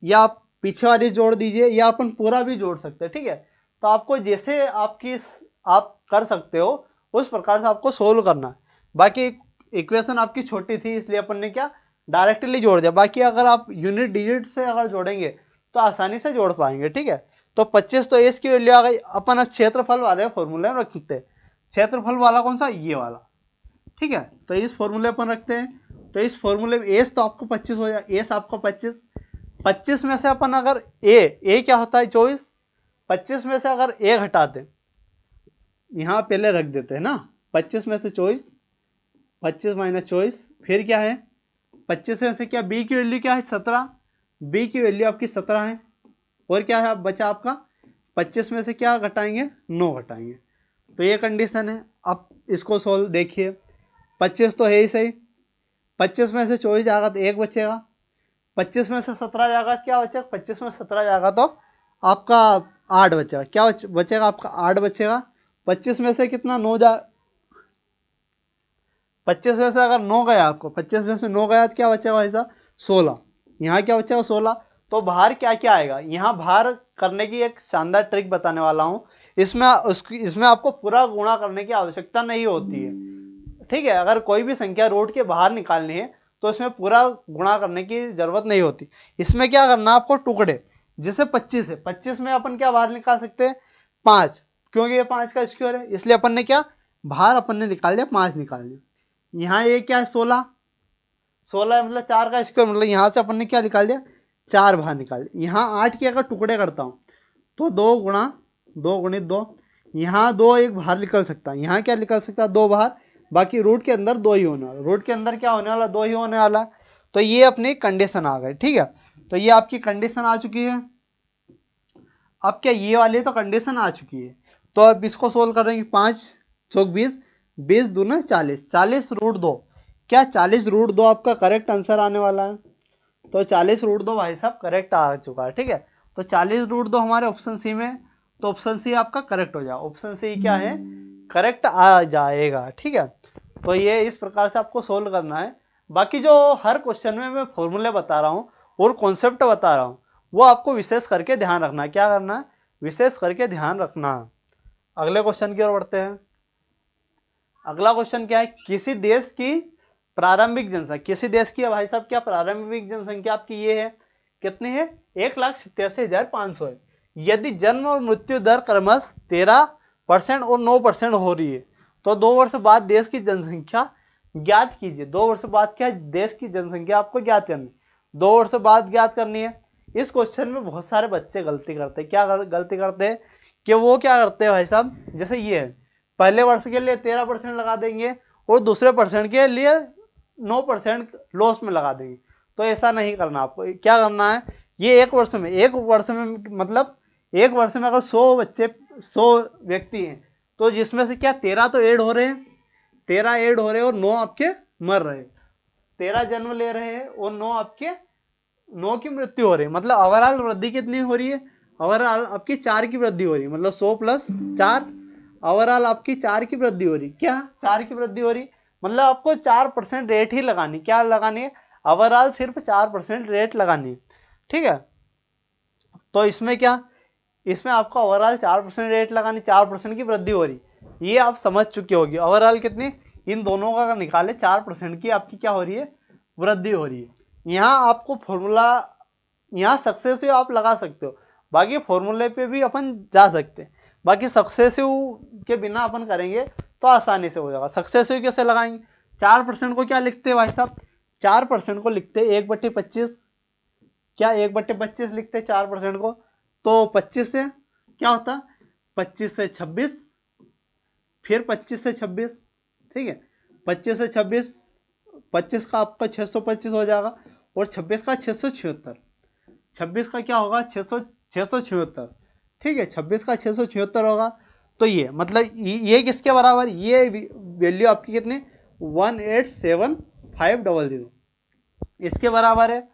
या आप पीछे वाली जोड़ दीजिए या अपन पूरा भी जोड़ सकते हैं, ठीक है। तो आपको जैसे आप कर सकते हो उस प्रकार से आपको सोल्व करना है। बाकी इक्वेशन आपकी छोटी थी इसलिए अपन ने क्या डायरेक्टली जोड़ दिया। बाकी अगर आप यूनिट डिजिट से अगर जोड़ेंगे तो आसानी से जोड़ पाएंगे, ठीक है। तो 25 तो एस की वैल्यू आ गई। अपन अब क्षेत्रफल वाले फॉर्मूले में रखते हैं। क्षेत्रफल वाला कौन सा, ये वाला, ठीक है। तो इस फॉर्मूले अपन रखते हैं। तो इस फॉर्मूले में एस तो आपको 25 हो जाए, एस आपका 25 में से अपन अगर ए क्या होता है 24, 25 में से अगर ए घटाते, यहाँ पहले रख देते हैं ना, 25 में से 24, 25 माइनस 24, फिर क्या है 25 में से क्या b की वैल्यू क्या है 17, b की वैल्यू आपकी 17 है, और क्या है बचा आपका 25 में से क्या घटाएंगे 9 घटाएंगे। तो ये कंडीशन है। अब इसको सोल्व देखिए, 25 तो है ही सही, 25 में से 24 जाएगा तो 1 बचेगा, 25 में से 17 जाएगा क्या बचेगा, 25 में 17 जाएगा तो आपका 8 बचेगा। क्या बचेगा आपका 8 बचेगा। 25 में से कितना 9 25 में से अगर 9 गया आपको, 25 में से 9 गया तो क्या बचेगा ऐसा 16, यहाँ क्या बचेगा 16। तो बाहर क्या क्या आएगा, यहाँ बाहर करने की एक शानदार ट्रिक बताने वाला हूँ। इसमें आपको पूरा गुणा करने की आवश्यकता नहीं होती है, ठीक है। अगर कोई भी संख्या रूट के बाहर निकालनी है तो इसमें पूरा गुणा करने की जरूरत नहीं होती। इसमें क्या करना है आपको, टुकड़े, जैसे 25 है, 25 में अपन क्या बाहर निकाल सकते हैं 5, क्योंकि ये 5 का स्क्वायर है, इसलिए अपन ने क्या बाहर अपन ने निकाल दिया 5 निकाल दिया। यहाँ ये क्या है 16, 16 मतलब 4 का स्क्वायर, मतलब यहाँ से अपन ने क्या निकाल दिया 4 बाहर निकाल दिया। यहाँ 8 के अगर टुकड़े करता हूँ तो 2 गुणा 2 गुणित 2, यहाँ 2 एक बाहर निकल सकता है, यहाँ क्या निकल सकता है 2 बाहर, बाकी रूट के अंदर 2 ही होने वाला, रूट के अंदर क्या होने वाला 2 ही होने वाला। तो ये अपनी कंडीशन आ गई, ठीक है। तो ये आपकी कंडीशन आ चुकी है। अब क्या ये वाली तो कंडीशन आ चुकी है, तो अब इसको सोल्व करेंगे। 5 चौक 20, 20 दूना 40, 40 रूट 2, क्या 40 रूट 2 आपका करेक्ट आंसर आने वाला है। तो 40 रूट 2 भाई साहब करेक्ट आ चुका है, ठीक है। तो 40 रूट 2 हमारे ऑप्शन सी में, तो ऑप्शन सी आपका करेक्ट हो जाएगा, ऑप्शन सी क्या है करेक्ट आ जाएगा, ठीक है। तो ये इस प्रकार से आपको सोल्व करना है। बाकी जो हर क्वेश्चन में मैं फॉर्मूले बता रहा हूँ और कॉन्सेप्ट बता रहा हूँ, वो आपको विशेष करके ध्यान रखना है। क्या करना है, विशेष करके ध्यान रखना है। अगले क्वेश्चन की ओर बढ़ते हैं। अगला क्वेश्चन क्या है, किसी देश की प्रारंभिक जनसंख्या, किसी देश की भाई साहब क्या प्रारंभिक जनसंख्या आपकी ये है, कितनी है 1,87,500 है। यदि जन्म और मृत्यु दर क्रमश 13% और 9% हो रही है तो 2 वर्ष बाद देश की जनसंख्या ज्ञात कीजिए। 2 वर्ष बाद क्या देश की जनसंख्या आपको ज्ञात करनी, 2 वर्ष बाद ज्ञात करनी है। इस क्वेश्चन में बहुत सारे बच्चे गलती करते हैं। क्या गलती करते हैं कि वो क्या करते हैं भाई साहब, जैसे ये है पहले वर्ष के लिए 13% लगा देंगे और दूसरे परसेंट के लिए 9% लॉस में लगा देंगे। तो ऐसा नहीं करना, आपको क्या करना है, ये एक वर्ष में मतलब एक वर्ष में अगर 100 बच्चे 100 व्यक्ति हैं तो जिसमें से क्या 13 तो ऐड हो रहे हैं, 13 ऐड हो रहे हैं और 9 आपके मर रहे हैं, 13 जन्म ले रहे हैं और 9 की मृत्यु हो रही है। मतलब ओवरऑल वृद्धि कितनी हो रही है, ओवरऑल आपकी 4 की वृद्धि हो रही है, मतलब 100 प्लस 4, ओवरऑल आपकी 4 की वृद्धि हो रही। क्या 4 की वृद्धि हो रही, मतलब आपको 4% रेट ही लगानी, क्या लगानी है ओवरऑल सिर्फ 4% रेट लगानी है, ठीक है। तो इसमें क्या, इसमें आपको ओवरऑल 4% रेट लगानी, 4% की वृद्धि हो रही, ये आप समझ चुके होगी। ओवरऑल कितनी, इन दोनों का अगर निकाले 4% की आपकी क्या हो रही है वृद्धि हो रही है। यहाँ आपको फॉर्मूला, यहाँ सक्सेसिव आप लगा सकते हो, बाकी फॉर्मूले पे भी अपन जा सकते हैं। बाकी सक्सेसिव के बिना अपन करेंगे तो आसानी से हो जाएगा। सक्सेसिव कैसे लगाएंगे, 4% को क्या लिखते हैं भाई साहब, 4% को लिखते 1/25, क्या 1/25 लिखते 4% को। तो 25 से क्या होता, 25 से 26, फिर 25 से 26, ठीक है। 25 से 26, 25 का आपका 625 हो जाएगा और 26 का 676, 26 का क्या होगा 676, ठीक है। 26 का 676 होगा। तो ये मतलब ये किसके बराबर, ये वैल्यू आपकी कितनी 187,500 इसके बराबर है,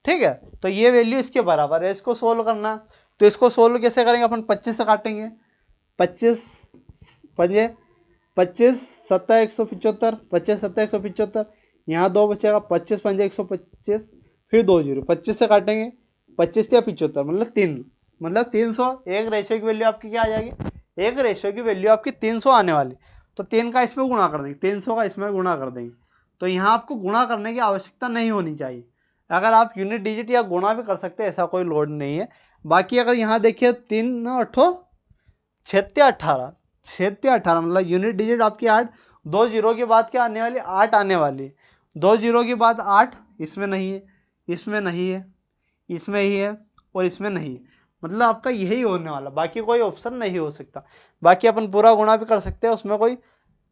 ठीक है। तो ये वैल्यू इसके बराबर है, इसको सोल्व करना। तो इसको सोल्व कैसे करेंगे अपन, 25 से काटेंगे, 25 पंजे 25 7 175, 25 7 175, यहाँ 2 बचेगा, 25 पंजे 125, फिर 2 जीरो, 25 से काटेंगे, 25 या 75 मतलब 3, मतलब 300। एक रेशियो की वैल्यू आपकी क्या आ जाएगी, एक रेशियो की वैल्यू आपकी 300 आने वाली। तो 3 का इसमें गुणा कर देंगे, 300 का इसमें गुणा कर देंगे। तो यहाँ आपको गुणा करने की आवश्यकता नहीं होनी चाहिए। अगर आप यूनिट डिजिट या गुणा भी कर सकते हैं, ऐसा कोई लोड नहीं है। बाकी अगर यहाँ देखिए 3 8 6 18, 6 18 मतलब यूनिट डिजिट आपकी 8, 2 जीरो के बाद क्या आने वाली 8 आने वाली, 2 जीरो के बाद 8, इसमें नहीं है, इसमें नहीं है, इसमें ही है और इसमें नहीं है, मतलब आपका यही होने वाला, बाकी कोई ऑप्शन नहीं हो सकता। बाकी अपन पूरा गुणा भी कर सकते हैं, उसमें कोई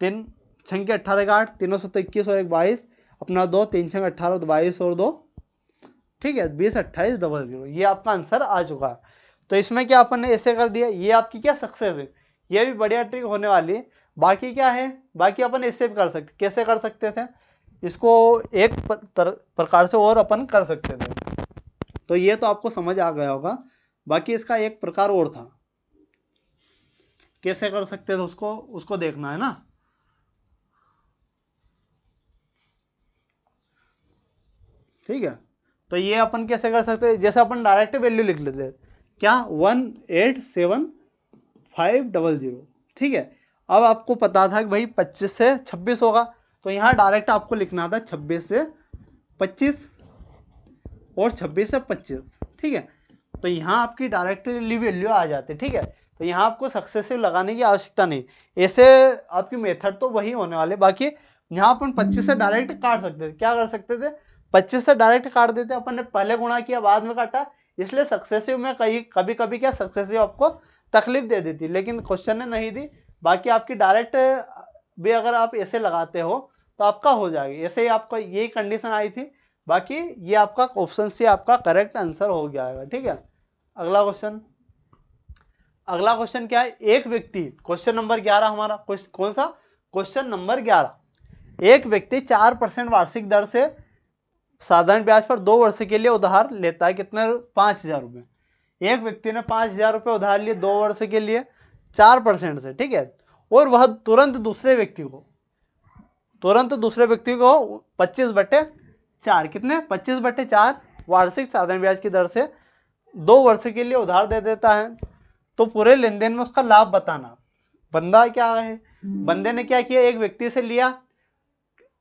दिन छंग के 18 का 8, 3 7 21 और 1 22, अपना 2, 3 छंग 18, 22 और 2, ठीक है 20 28 00। ये आपका आंसर आ चुका है। तो इसमें क्या अपन ने ऐसे कर दिया, ये आपकी क्या सक्सेस है, ये भी बढ़िया ट्रिक होने वाली है। बाकी क्या है, बाकी अपन ऐसे भी कर सकते, कैसे कर सकते थे इसको, एक प्रकार से और अपन कर सकते थे। तो ये तो आपको समझ आ गया होगा। बाकी इसका एक प्रकार और था, कैसे कर सकते थे उसको देखना है ना। ठीक है, तो ये अपन कैसे कर सकते हैं, जैसे अपन डायरेक्ट वैल्यू लिख लेते हैं, क्या 187,500। ठीक है, अब आपको पता था कि भाई 25 से 26 होगा, तो यहाँ डायरेक्ट आपको लिखना था 26 से 25 और 26 से 25। ठीक है, तो यहाँ आपकी डायरेक्टली वैल्यू आ जाती है। ठीक है, तो यहाँ आपको सक्सेसिव लगाने की आवश्यकता नहीं, ऐसे आपकी मेथड तो वही होने वाले। बाकी यहाँ अपन 25 से डायरेक्ट काट सकते थे, क्या कर सकते थे, 25 से डायरेक्ट काट देते, अपन ने पहले गुणा किया बाद में काटा, इसलिए सक्सेसिव में कभी कभी क्या सक्सेसिव आपको तकलीफ दे देती, लेकिन क्वेश्चन ने नहीं दी। बाकी आपकी डायरेक्ट भी अगर आप ऐसे लगाते हो तो आपका हो जाएगा, ऐसे ही आपका यही कंडीशन आई थी। बाकी ये आपका ऑप्शन सी आपका करेक्ट आंसर हो जाएगा। ठीक है, अगला क्वेश्चन क्या है, एक व्यक्ति, क्वेश्चन नंबर 11 हमारा, कौन सा क्वेश्चन नंबर 11, एक व्यक्ति 4% वार्षिक दर से साधारण ब्याज पर 2 वर्ष के लिए उधार लेता है, कितने, 5,000 रुपये। एक व्यक्ति ने 5,000 रुपये उधार लिए 2 वर्ष के लिए 4% से। ठीक है, और वह तुरंत दूसरे व्यक्ति को 25/4, कितने 25/4 वार्षिक साधारण ब्याज की दर से 2 वर्ष के लिए उधार दे देता है। तो पूरे लेन देन में उसका लाभ बताना। बंदा क्या है, बंदे ने क्या किया, एक व्यक्ति से लिया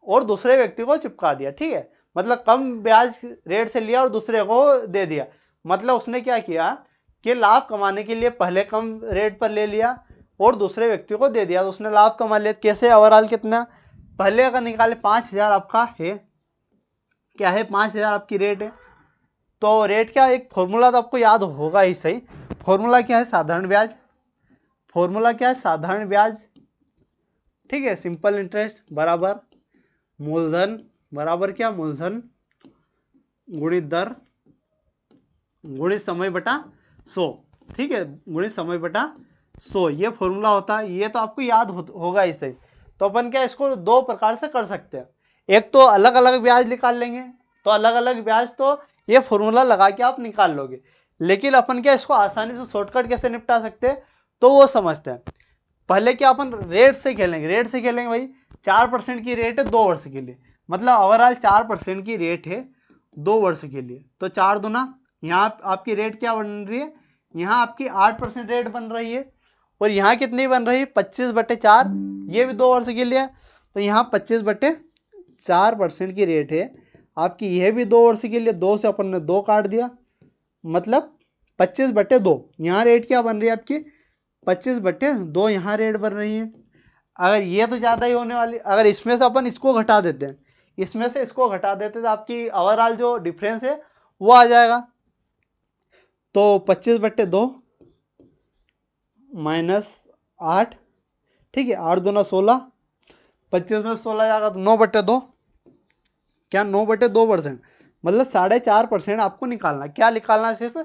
और दूसरे व्यक्ति को चिपका दिया। ठीक है, मतलब कम ब्याज रेट से लिया और दूसरे को दे दिया। मतलब उसने क्या किया कि लाभ कमाने के लिए पहले कम रेट पर ले लिया और दूसरे व्यक्ति को दे दिया, तो उसने लाभ कमा लिया। कैसे, ओवरऑल कितना, पहले अगर निकाले 5,000 आपका है, क्या है 5,000 आपकी रेट है। तो रेट क्या, एक फॉर्मूला तो आपको याद होगा ही सही, फॉर्मूला क्या है, साधारण ब्याज। फॉर्मूला क्या है, साधारण ब्याज। ठीक है, सिंपल इंटरेस्ट बराबर मूलधन, बराबर क्या, मूलधन गुणित दर गुणित समय बटा 100। ठीक है, गुणित समय बटा 100, ये फॉर्मूला होता है। ये तो आपको याद होगा इससे। तो अपन क्या इसको 2 प्रकार से कर सकते हैं, एक तो अलग अलग ब्याज निकाल लेंगे, तो अलग अलग ब्याज तो ये फॉर्मूला लगा के आप निकाल लोगे। लेकिन अपन क्या इसको आसानी से शॉर्टकट कैसे निपटा सकते हैं, तो वो समझते हैं। पहले क्या अपन रेट से खेलेंगे, भाई 4% की रेट है 2 वर्ष के लिए, मतलब ओवरऑल 4% की रेट है 2 वर्ष के लिए। तो 4 दूना, यहाँ आपकी रेट क्या बन रही है, यहाँ आपकी 8% रेट बन रही है, और यहाँ कितनी बन रही है 25/4, ये भी 2 वर्ष के लिए। तो यहाँ 25/4% की रेट है आपकी, यह भी 2 वर्ष के लिए। 2 से अपन ने 2 काट दिया, मतलब 25/2। यहाँ रेट क्या बन रही है आपकी 25/2, यहाँ रेट बन रही है। अगर ये तो ज़्यादा ही होने वाली, अगर इसमें से अपन इसको घटा देते हैं, इसमें से इसको घटा देते तो आपकी ओवरऑल जो डिफरेंस है वो आ जाएगा। तो 25/2 -8, ठीक है, 8 दूना 16, 25 में 16 जाएगा तो 9/2, क्या 9/2%, मतलब 4.5% आपको निकालना। क्या निकालना है, सिर्फ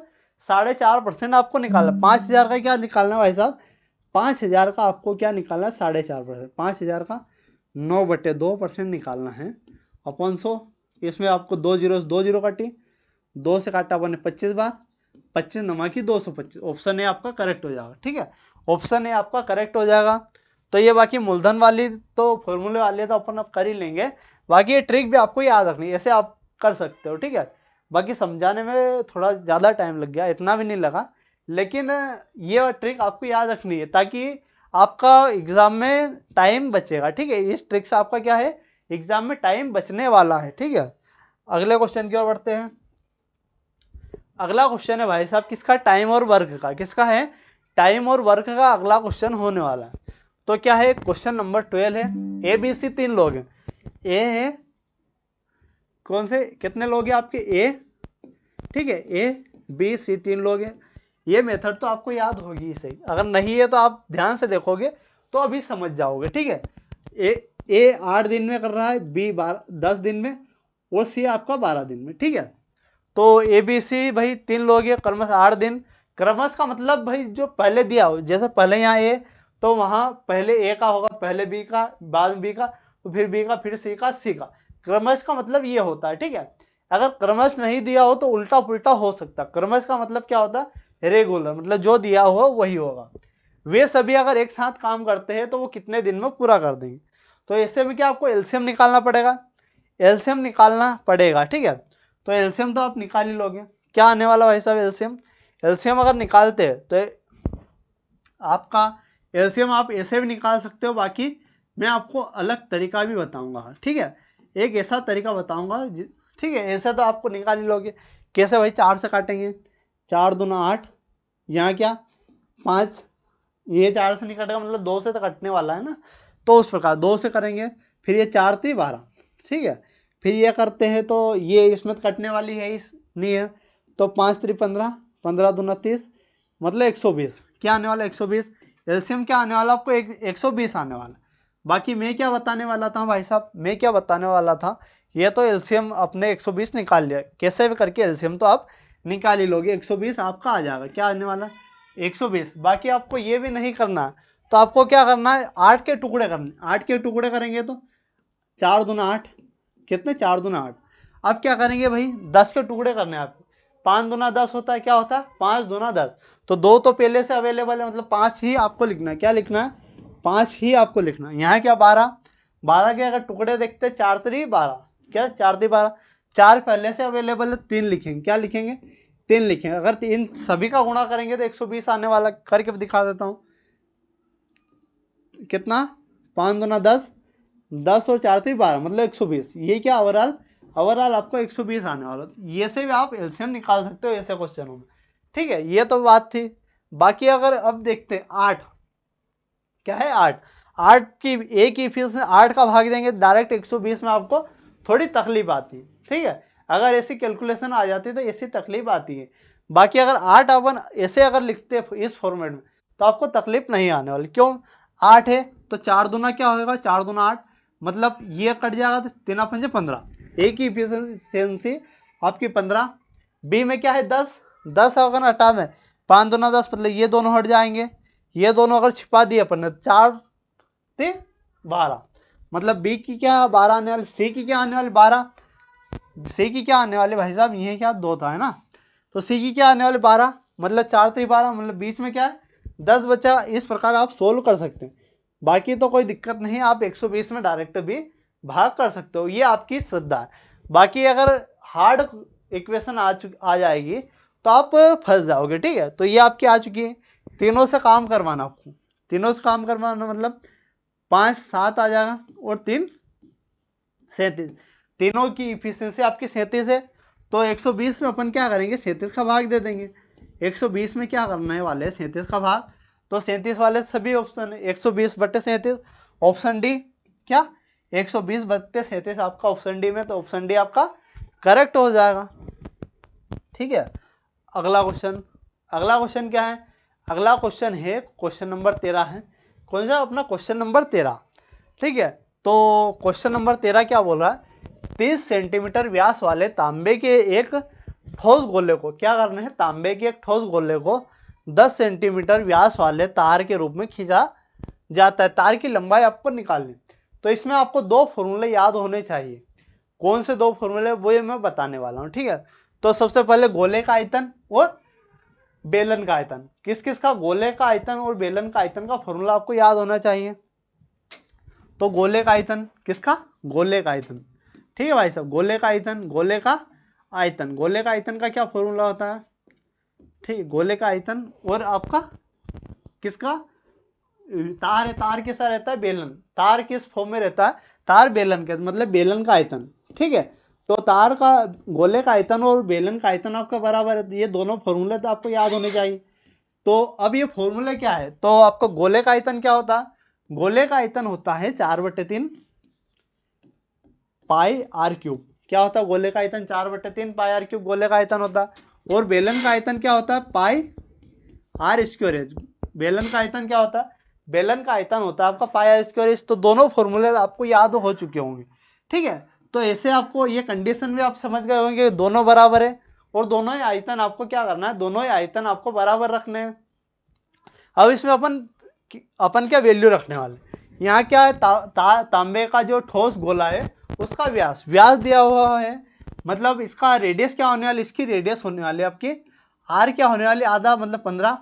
4.5% आपको निकालना। 5,000 का क्या निकालना भाई साहब, 5,000 का आपको क्या निकालना है, 4.5%। 5,000 का 9/2% निकालना है अपन 100। इसमें आपको 2 जीरो काटी, 2 से काटा अपन ने 25 बार, 25 नमा की 225, ऑप्शन ए आपका करेक्ट हो जाएगा। ठीक है, ऑप्शन ए आपका करेक्ट हो जाएगा। तो ये बाकी मूलधन वाली तो फॉर्मूले वाली तो अपन अब कर ही लेंगे। बाकी ये ट्रिक भी आपको याद रखनी है, ऐसे आप कर सकते हो। ठीक है, बाकी समझाने में थोड़ा ज़्यादा टाइम लग गया, इतना भी नहीं लगा, लेकिन ये ट्रिक आपको याद रखनी है ताकि आपका एग्ज़ाम में टाइम बचेगा। ठीक है, इस ट्रिक से आपका क्या है, एग्ज़ाम में टाइम बचने वाला है। ठीक है, अगले क्वेश्चन की ओर बढ़ते हैं। अगला क्वेश्चन है भाई साहब किसका, टाइम और वर्क का। किसका है, टाइम और वर्क का अगला क्वेश्चन होने वाला है। तो क्या है, क्वेश्चन नंबर 12 है। ए बी सी 3 लोग हैं, ए है, कौन से, कितने लोग हैं आपके, ए, ठीक है, ए बी सी 3 लोग हैं। ये मेथड तो आपको याद होगी सही, अगर नहीं है तो आप ध्यान से देखोगे तो अभी समझ जाओगे। ठीक है, ए 8 दिन में कर रहा है, बी 10 दिन में, और सी आपका 12 दिन में। ठीक है, तो ए बी सी भाई 3 लोग हैं, क्रमश 8 दिन। क्रमश का मतलब भाई जो पहले दिया हो, जैसे पहले यहाँ ए, तो वहाँ पहले ए का होगा, पहले बी का, बाद में बी का, तो फिर बी का, फिर सी का, सी का। क्रमश का मतलब ये होता है। ठीक है, अगर क्रमश नहीं दिया हो तो उल्टा पुल्टा हो सकता है। क्रमश का मतलब क्या होता है, रेगुलर, मतलब जो दिया हो वही होगा। वे सभी अगर एक साथ काम करते हैं तो वो कितने दिन में पूरा कर देंगे। तो ऐसे में क्या आपको एलसीएम निकालना पड़ेगा, एलसीएम निकालना पड़ेगा। ठीक है, तो एलसीएम तो आप निकाल ही लोगे। क्या आने वाला भाई साहब एलसीएम, एलसीएम अगर निकालते हैं तो आपका एलसीएम आप ऐसे भी निकाल सकते हो, बाकी मैं आपको अलग तरीका भी बताऊंगा। ठीक है, एक ऐसा तरीका बताऊंगा। ठीक है, ऐसे तो आपको निकाल ही लोगे। कैसे भाई, 4 से काटेंगे, 4 दूना 8, यहाँ क्या 5, ये 4 से नहीं कटेगा, मतलब 2 से तो कटने वाला है ना, तो उस प्रकार 2 से करेंगे। फिर ये 4 3 12। ठीक है, फिर ये करते हैं तो ये इसमें तो कटने वाली है, इस नहीं है, तो 5 3 15, 15 दूना 30, मतलब 120। क्या आने वाला 120, एलसीएम क्या आने वाला आपको 120 आने वाला। बाकी मैं क्या बताने वाला था भाई साहब, मैं क्या बताने वाला था, ये तो एलसीएम अपने 120 निकाल लिया, कैसे भी करके एलसीएम तो आप निकाल ही लोगे। 120 आपका आ जाएगा, क्या आने वाला 120। बाकी आपको ये भी नहीं करना, तो आपको क्या करना है, 8 के टुकड़े करने। 8 के टुकड़े करेंगे तो 4 दूना 8, कितने 4 दूना 8। अब क्या करेंगे भाई, 10 के टुकड़े करने हैं आपको। 5 दूना 10 होता है, क्या होता है 5 दूना 10, तो 2 तो पहले से अवेलेबल है, मतलब 5 ही आपको लिखना है। क्या लिखना है, 5 ही आपको लिखना है। यहाँ क्या 12, 12 के अगर टुकड़े देखते हैं, 4 3 12, क्या 4 3 12, 4 पहले से अवेलेबल है, 3 लिखेंगे। क्या लिखेंगे, 3 लिखेंगे। अगर इन सभी का गुणा करेंगे तो 120 आने वाला, करके दिखा देता हूँ। कितना, 5 दूना 10, 10 और 4 3 12, मतलब 120। ये क्या ओवरऑल, ओवरऑल आपको 120 आने वाला। ये से भी आप एलसीएम निकाल सकते हो ऐसे क्वेश्चनों में। ठीक है, ये तो बात थी। बाकी अगर अब देखते हैं 8, क्या है 8, 8 की एक ही फीस से 8 का भाग देंगे डायरेक्ट 120 में, आपको थोड़ी तकलीफ आती है। ठीक है, अगर ऐसी कैलकुलेशन आ जाती है तो ऐसी तकलीफ आती है। बाकी अगर 8 अपन ऐसे अगर लिखते हैं इस फॉर्मेट में तो आपको तकलीफ नहीं आने वाली। क्यों, 8 है तो 4 दूना क्या होगा, 4 दूना 8, मतलब ये कट जाएगा तो 3 पंजे 15, एक ही इफिशियंसी आपकी 15। बी में क्या है 10, 10 अगर हटा दें, 5 दूना 10, मतलब ये दोनों हट जाएंगे। ये दोनों अगर छिपा दिए अपन ने, 4 3 12, मतलब बी की क्या 12 आने वाली, सी की क्या आने वाली 12, सी की क्या आने वाली भाई साहब, ये क्या 2 था है ना, तो सी की क्या आने वाली 12, मतलब 4 3 12, मतलब बीच में क्या है 10 बचा। इस प्रकार आप सोल्व कर सकते हैं। बाकी तो कोई दिक्कत नहीं, आप 120 में डायरेक्ट भी भाग कर सकते हो, ये आपकी श्रद्धा है। बाकी अगर हार्ड इक्वेशन आ जाएगी तो आप फंस जाओगे। ठीक है, तो ये आपकी आ चुकी है। तीनों से काम करवाना आपको, तीनों से काम करवाना, मतलब 5 7 आ जाएगा और 3 37, तीनों की इफिशियंसी आपकी 37 है। तो 120 में अपन क्या करेंगे, 37 का भाग दे देंगे। 120 में क्या करने वाले हैं, 37 का भाग, तो 37 वाले सभी ऑप्शन है, 120 बट्टे 37, ऑप्शन डी। क्या 120 बट्टे 37 आपका ऑप्शन डी में, तो ऑप्शन डी आपका करेक्ट हो जाएगा। ठीक है, अगला क्वेश्चन, अगला क्वेश्चन क्या है, अगला क्वेश्चन है क्वेश्चन नंबर 13 है। कौन सा, अपना क्वेश्चन नंबर 13। ठीक है, तो क्वेश्चन नंबर 13 क्या बोल रहा है, 30 सेंटीमीटर व्यास वाले तांबे के एक ठोस गोले को, क्या करना है, तांबे के एक ठोस गोले को 10 सेंटीमीटर व्यास वाले तार के रूप में खींचा जाता है। तार की लंबाई आपको निकालनी, तो इसमें आपको 2 फॉर्मूले याद होने चाहिए। कौन से 2 फॉर्मूले, वो मैं बताने वाला हूँ। ठीक है, तो सबसे पहले गोले का आयतन और बेलन का आयतन। किस किस का, गोले का आयतन और बेलन का आयतन का फॉर्मूला आपको याद होना चाहिए। तो गोले का आयतन, किसका, गोले का आयतन। ठीक है भाई साहब, गोले का आयतन, गोले का आयतन, गोले का आयतन का क्या फॉर्मूला होता है। ठीक, गोले का आयतन और आपका किसका, तार है, तार किसा रहता है, बेलन। तार किस फॉर्म में रहता है, तार बेलन के, मतलब बेलन का आयतन। ठीक है, तो तार का, गोले का आयतन और बेलन का आयतन आपका बराबर है, ये दोनों फॉर्मूले तो आपको याद होने चाहिए। तो अब ये फॉर्मूला क्या है, तो आपको गोले का आयतन क्या होता है, गोले का आयतन होता है 4/3 पाई आर क्यूब। क्या होता है, गोले का आयतन 4/3 पाई आर क्यूब गोले का आयतन होता है। और बेलन का आयतन क्या होता है, पाई आर स्क्वायर है। बेलन का आयतन क्या होता है, बेलन का आयतन होता है आपका पाई आर स्क्वायर एच। तो दोनों फॉर्मूले आपको याद हो चुके होंगे, ठीक है। तो ऐसे आपको ये कंडीशन भी आप समझ गए होंगे, दोनों बराबर है और दोनों ही आयतन आपको क्या करना है, दोनों ही आयतन आपको बराबर रखने हैं। अब इसमें अपन क्या वैल्यू रखने वाले, यहाँ क्या है, तांबे का जो ठोस गोला है उसका व्यास दिया हुआ है, मतलब इसका रेडियस क्या होने वाली, इसकी रेडियस होने वाली आपकी आर क्या होने वाली, आधा मतलब 15।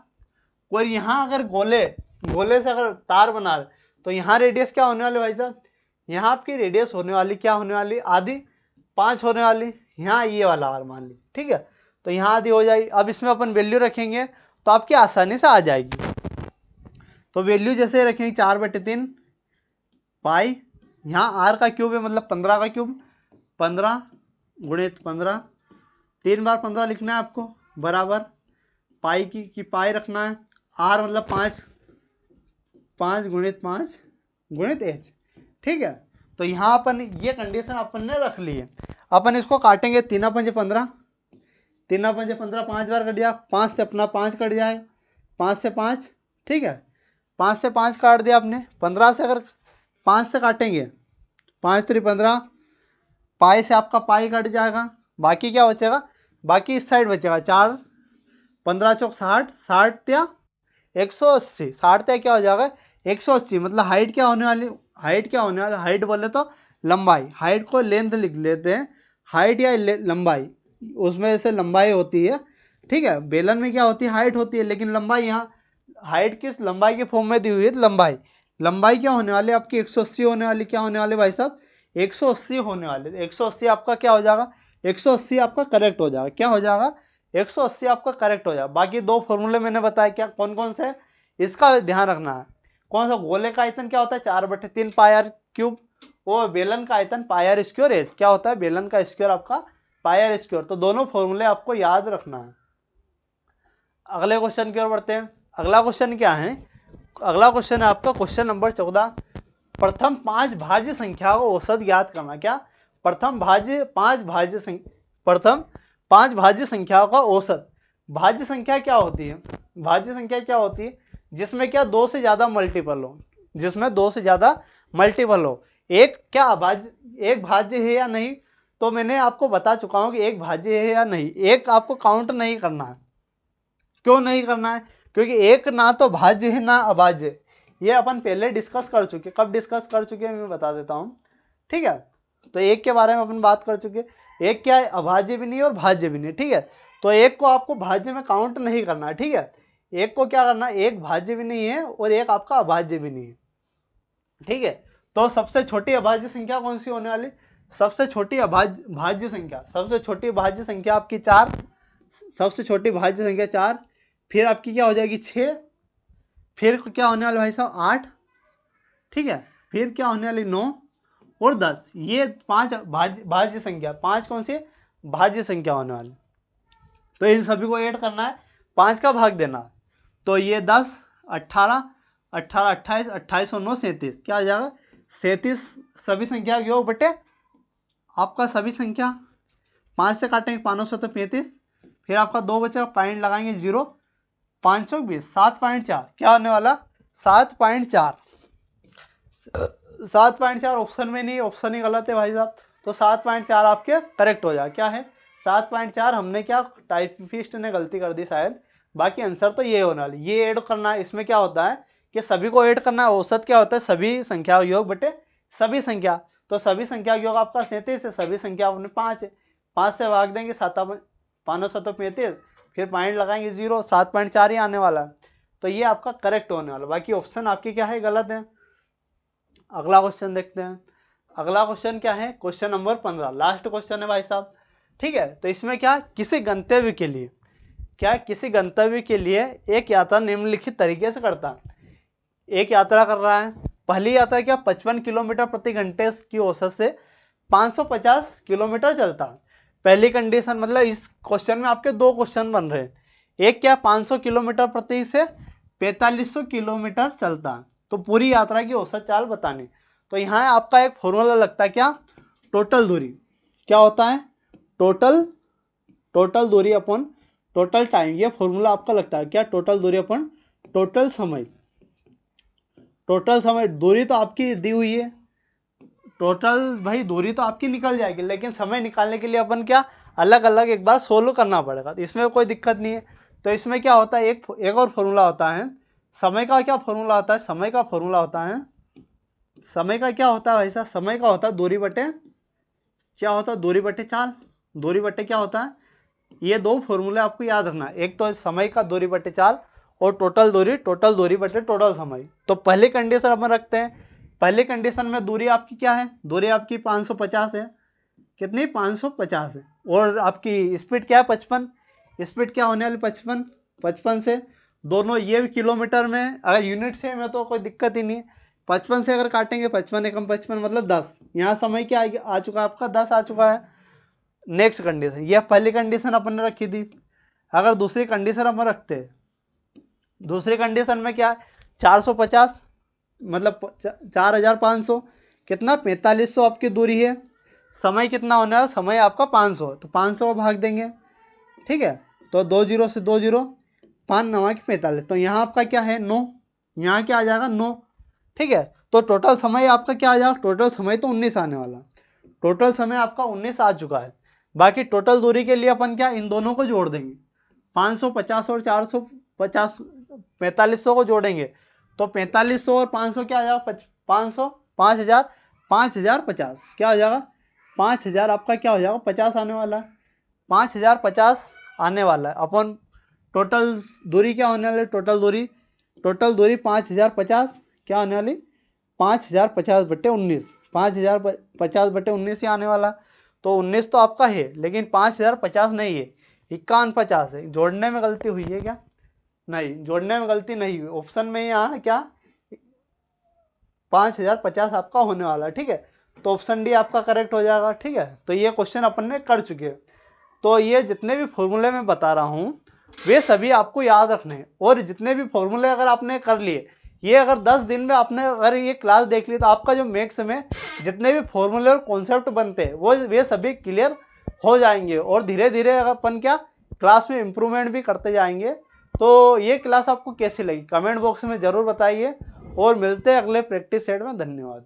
और यहाँ अगर गोले से अगर तार बना रहे तो यहाँ रेडियस क्या होने वाली भाई साहब, यहाँ आपकी रेडियस होने वाली क्या होने वाली, आधी 5 होने वाली, यहाँ ये वाला आर मान ली, ठीक है। तो यहाँ आधी हो जाएगी। अब इसमें अपन वैल्यू रखेंगे तो आपकी आसानी से आ जाएगी। तो वैल्यू जैसे रखेंगे 4/3 पाई, यहाँ आर का क्यूब है मतलब 15 का क्यूब, 15 गुणित 15, 3 बार 15 लिखना है आपको, बराबर पाई की पाई रखना है, आर मतलब 5 गुणित 5 गुणित एच, ठीक है। तो यहाँ अपन ये कंडीशन अपन ने रख ली है। अपन इसको काटेंगे, 3 पंजे 15, 3 पंजे 15 5 बार कट जाए, 5 से अपना 5 कट जाए, 5 से 5, ठीक है, 5 से 5 काट दिया आपने। 15 से अगर 5 से काटेंगे, 5 3 15, पाई से आपका पाई कट जाएगा, बाकी क्या बचेगा, बाकी इस साइड बचेगा 4, 15 चौक 60, 60 या 180, 60 या क्या हो जाएगा 180, मतलब हाइट क्या होने वाली, हाइट बोले तो लंबाई, हाइट को लेंथ लिख लेते हैं, हाइट या लंबाई, उसमें से लंबाई होती है, ठीक है। बेलन में क्या होती है, हाइट होती है, लेकिन लंबाई यहाँ हाइट किस लंबाई के फॉर्म में दी हुई है, लंबाई क्या होने वाली आपकी 180 होने वाली, क्या होने वाले भाई साहब 180 होने वाले। 180 आपका क्या हो जाएगा, 180 आपका करेक्ट हो जाएगा, क्या हो जाएगा 180 आपका करेक्ट हो जाएगा। बाकी दो फॉर्मूले मैंने बताया क्या कौन कौन से, इसका ध्यान रखना है। कौन सा, गोले का आयतन क्या होता है 4/3 पाई आर क्यूब, और बेलन का आयतन पाई आर स्क्वायर एच, क्या होता है बेलन का स्क्वायर आपका पाई आर स्क्वायर। तो दोनों फॉर्मूले आपको याद रखना है। अगले क्वेश्चन की ओर बढ़ते हैं। अगला क्वेश्चन क्या है, अगला क्वेश्चन है आपका क्वेश्चन नंबर 14। प्रथम 5 भाज्य संख्या को औसत ज्ञात करना। क्या, प्रथम 5 भाज्य संख्याओं का औसत। भाज्य संख्या क्या होती है, भाज्य संख्या क्या होती है जिसमें क्या 2 से ज्यादा मल्टीपल हो, जिसमें 2 से ज्यादा मल्टीपल हो। एक क्या एक भाज्य है या नहीं, तो मैंने आपको बता चुका हूं कि एक भाज्य है या नहीं, एक आपको काउंट नहीं करना है। क्यों नहीं करना है, क्योंकि एक ना तो भाज्य है ना अभाज्य, ये अपन पहले डिस्कस कर चुके। कब डिस्कस कर चुके हैं मैं बता देता हूँ, ठीक है। तो एक के बारे में अपन बात कर चुके, एक क्या है अभाज्य भी नहीं और भाज्य भी नहीं, ठीक है। तो एक को आपको भाज्य में काउंट नहीं करना है, ठीक है। एक को क्या करना है, एक भाज्य भी नहीं है और एक आपका अभाज्य भी नहीं है, ठीक है। तो सबसे छोटी अभाज्य संख्या कौन सी होने वाली, सबसे छोटी भाज्य संख्या, सबसे छोटी भाज्य संख्या आपकी 4, सबसे छोटी भाज्य संख्या 4, फिर आपकी क्या हो जाएगी 6, फिर क्या होने वाला भाई साहब 8, ठीक है, फिर क्या होने वाली 9 और 10। ये 5 भाज्य संख्या, 5 कौन सी भाज्य संख्या होने वाली। तो इन सभी को ऐड करना है, 5 का भाग देना है। तो ये 10 18 18 28 28 और 9 37, क्या आ जाएगा 37। सभी संख्या योग बटे आपका सभी संख्या, 5 से काटेंगे 500 तो 35, फिर आपका 2 बचेगा, पॉइंट लगाएंगे 0, 5 20, 7.4, क्या होने वाला 7.4। 7.4 ऑप्शन में नहीं, ऑप्शन ही गलत है भाई साहब। तो 7.4 आपके करेक्ट हो जाए, क्या है 7.4। हमने क्या टाइपिस्ट ने गलती कर दी शायद, बाकी आंसर तो ये होने वाली। ये ऐड करना है, इसमें क्या होता है कि सभी को ऐड करना है। औसत क्या होता है, सभी संख्या योग बटे सभी संख्या। तो सभी संख्या योग आपका 37 है, सभी संख्या अपने 5 है, 5 से भाग देंगे 535, फिर पॉइंट लगाएंगे 0, 7.4 ही आने वाला है। तो ये आपका करेक्ट होने वाला, बाकी ऑप्शन आपके क्या है गलत है। अगला क्वेश्चन देखते हैं। अगला क्वेश्चन क्या है, क्वेश्चन नंबर 15, लास्ट क्वेश्चन है भाई साहब, ठीक है। तो इसमें क्या, किसी गंतव्य के लिए, क्या किसी गंतव्य के लिए एक यात्रा निम्नलिखित तरीके से करता है। एक यात्रा कर रहा है, पहली यात्रा क्या 55 किलोमीटर प्रति घंटे की औसत से 550 किलोमीटर चलता है। पहली कंडीशन, मतलब इस क्वेश्चन में आपके दो क्वेश्चन बन रहे हैं। एक क्या 500 किलोमीटर प्रति से 4500 किलोमीटर चलता है, तो पूरी यात्रा की औसत चाल बतानी। तो यहाँ आपका एक फॉर्मूला लगता है, क्या टोटल दूरी, क्या होता है टोटल दूरी अपॉन टोटल टाइम। ये फॉर्मूला आपका लगता है क्या, टोटल दूरी अपॉन टोटल समय। टोटल समय, दूरी तो आपकी दी हुई है, टोटल भाई दूरी तो आपकी निकल जाएगी, लेकिन समय निकालने के लिए अपन क्या अलग अलग एक बार सोल्व करना पड़ेगा। तो इसमें कोई दिक्कत नहीं है। तो इसमें क्या होता है, एक और फॉर्मूला होता है समय का। क्या फॉर्मूला होता है समय का? फॉर्मूला होता है समय का, क्या होता है भाई साहब, समय का होता है दूरी बटे, क्या होता है, दूरी बटे चाल। दूरी बटे क्या होता है, ये दो फॉर्मूले आपको याद रखना है। एक तो समय का दूरी बटे चाल, और टोटल दूरी बटे टोटल समय। तो पहली कंडीशन अपन रखते हैं। पहली कंडीशन में दूरी आपकी क्या है, दूरी आपकी 550 है। कितनी? 550 है। और आपकी स्पीड क्या है? 55। स्पीड क्या होने वाली? 55। 55 से दोनों ये भी किलोमीटर में, अगर यूनिट से में तो कोई दिक्कत ही नहीं है। 55 से अगर काटेंगे, 55 एकम 55 मतलब 10। यहाँ समय क्या आ चुका है आपका? 10 आ चुका है। नेक्स्ट कंडीशन, यह पहली कंडीशन अपन ने रखी थी। अगर दूसरी कंडीशन अपन रखते हैं, दूसरी कंडीशन में क्या है, 450 मतलब 4500, कितना? 4500 आपकी दूरी है। समय कितना होने वाला? समय आपका 500, तो 500 को भाग देंगे, ठीक है। तो 2 जीरो से 2 जीरो, 5 9 की 45, तो यहाँ आपका क्या है 9, यहाँ क्या आ जाएगा 9, ठीक है। तो टोटल समय आपका क्या आ जाएगा? टोटल समय तो 19 आने वाला, टोटल समय आपका 19 आ चुका है। बाकी टोटल दूरी के लिए अपन क्या इन दोनों को जोड़ देंगे, 550 और 450, 4500 को जोड़ेंगे तो 4500 और 500 क्या आ जाएगा? 500, 5000, 5050 क्या हो जाएगा? 5000 आपका क्या हो जाएगा? 50 आने वाला है, 5050 आने वाला है। अपन टोटल दूरी क्या होने वाली? टोटल दूरी 5050 क्या होने वाली? 5050 बटे 19, 5050 बटे 19 ही आने वाला। तो 19 तो आपका है, लेकिन 5050 नहीं है, 5150 है। जोड़ने में गलती हुई है क्या? नहीं, जोड़ने में गलती नहीं हुई। ऑप्शन में यहाँ क्या 5050 आपका होने वाला है, ठीक है। तो ऑप्शन डी आपका करेक्ट हो जाएगा, ठीक है। तो ये क्वेश्चन अपन ने कर चुके हैं। तो ये जितने भी फॉर्मूले मैं बता रहा हूँ वे सभी आपको याद रखने हैं। और जितने भी फॉर्मूले अगर आपने कर लिए, ये अगर 10 दिन में आपने अगर ये क्लास देख ली, तो आपका जो मैथ्स में जितने भी फॉर्मूले और कॉन्सेप्ट बनते हैं वे सभी क्लियर हो जाएंगे। और धीरे धीरे अपन क्या क्लास में इम्प्रूवमेंट भी करते जाएंगे। तो ये क्लास आपको कैसी लगी कमेंट बॉक्स में ज़रूर बताइए। और मिलते हैं अगले प्रैक्टिस सेट में। धन्यवाद।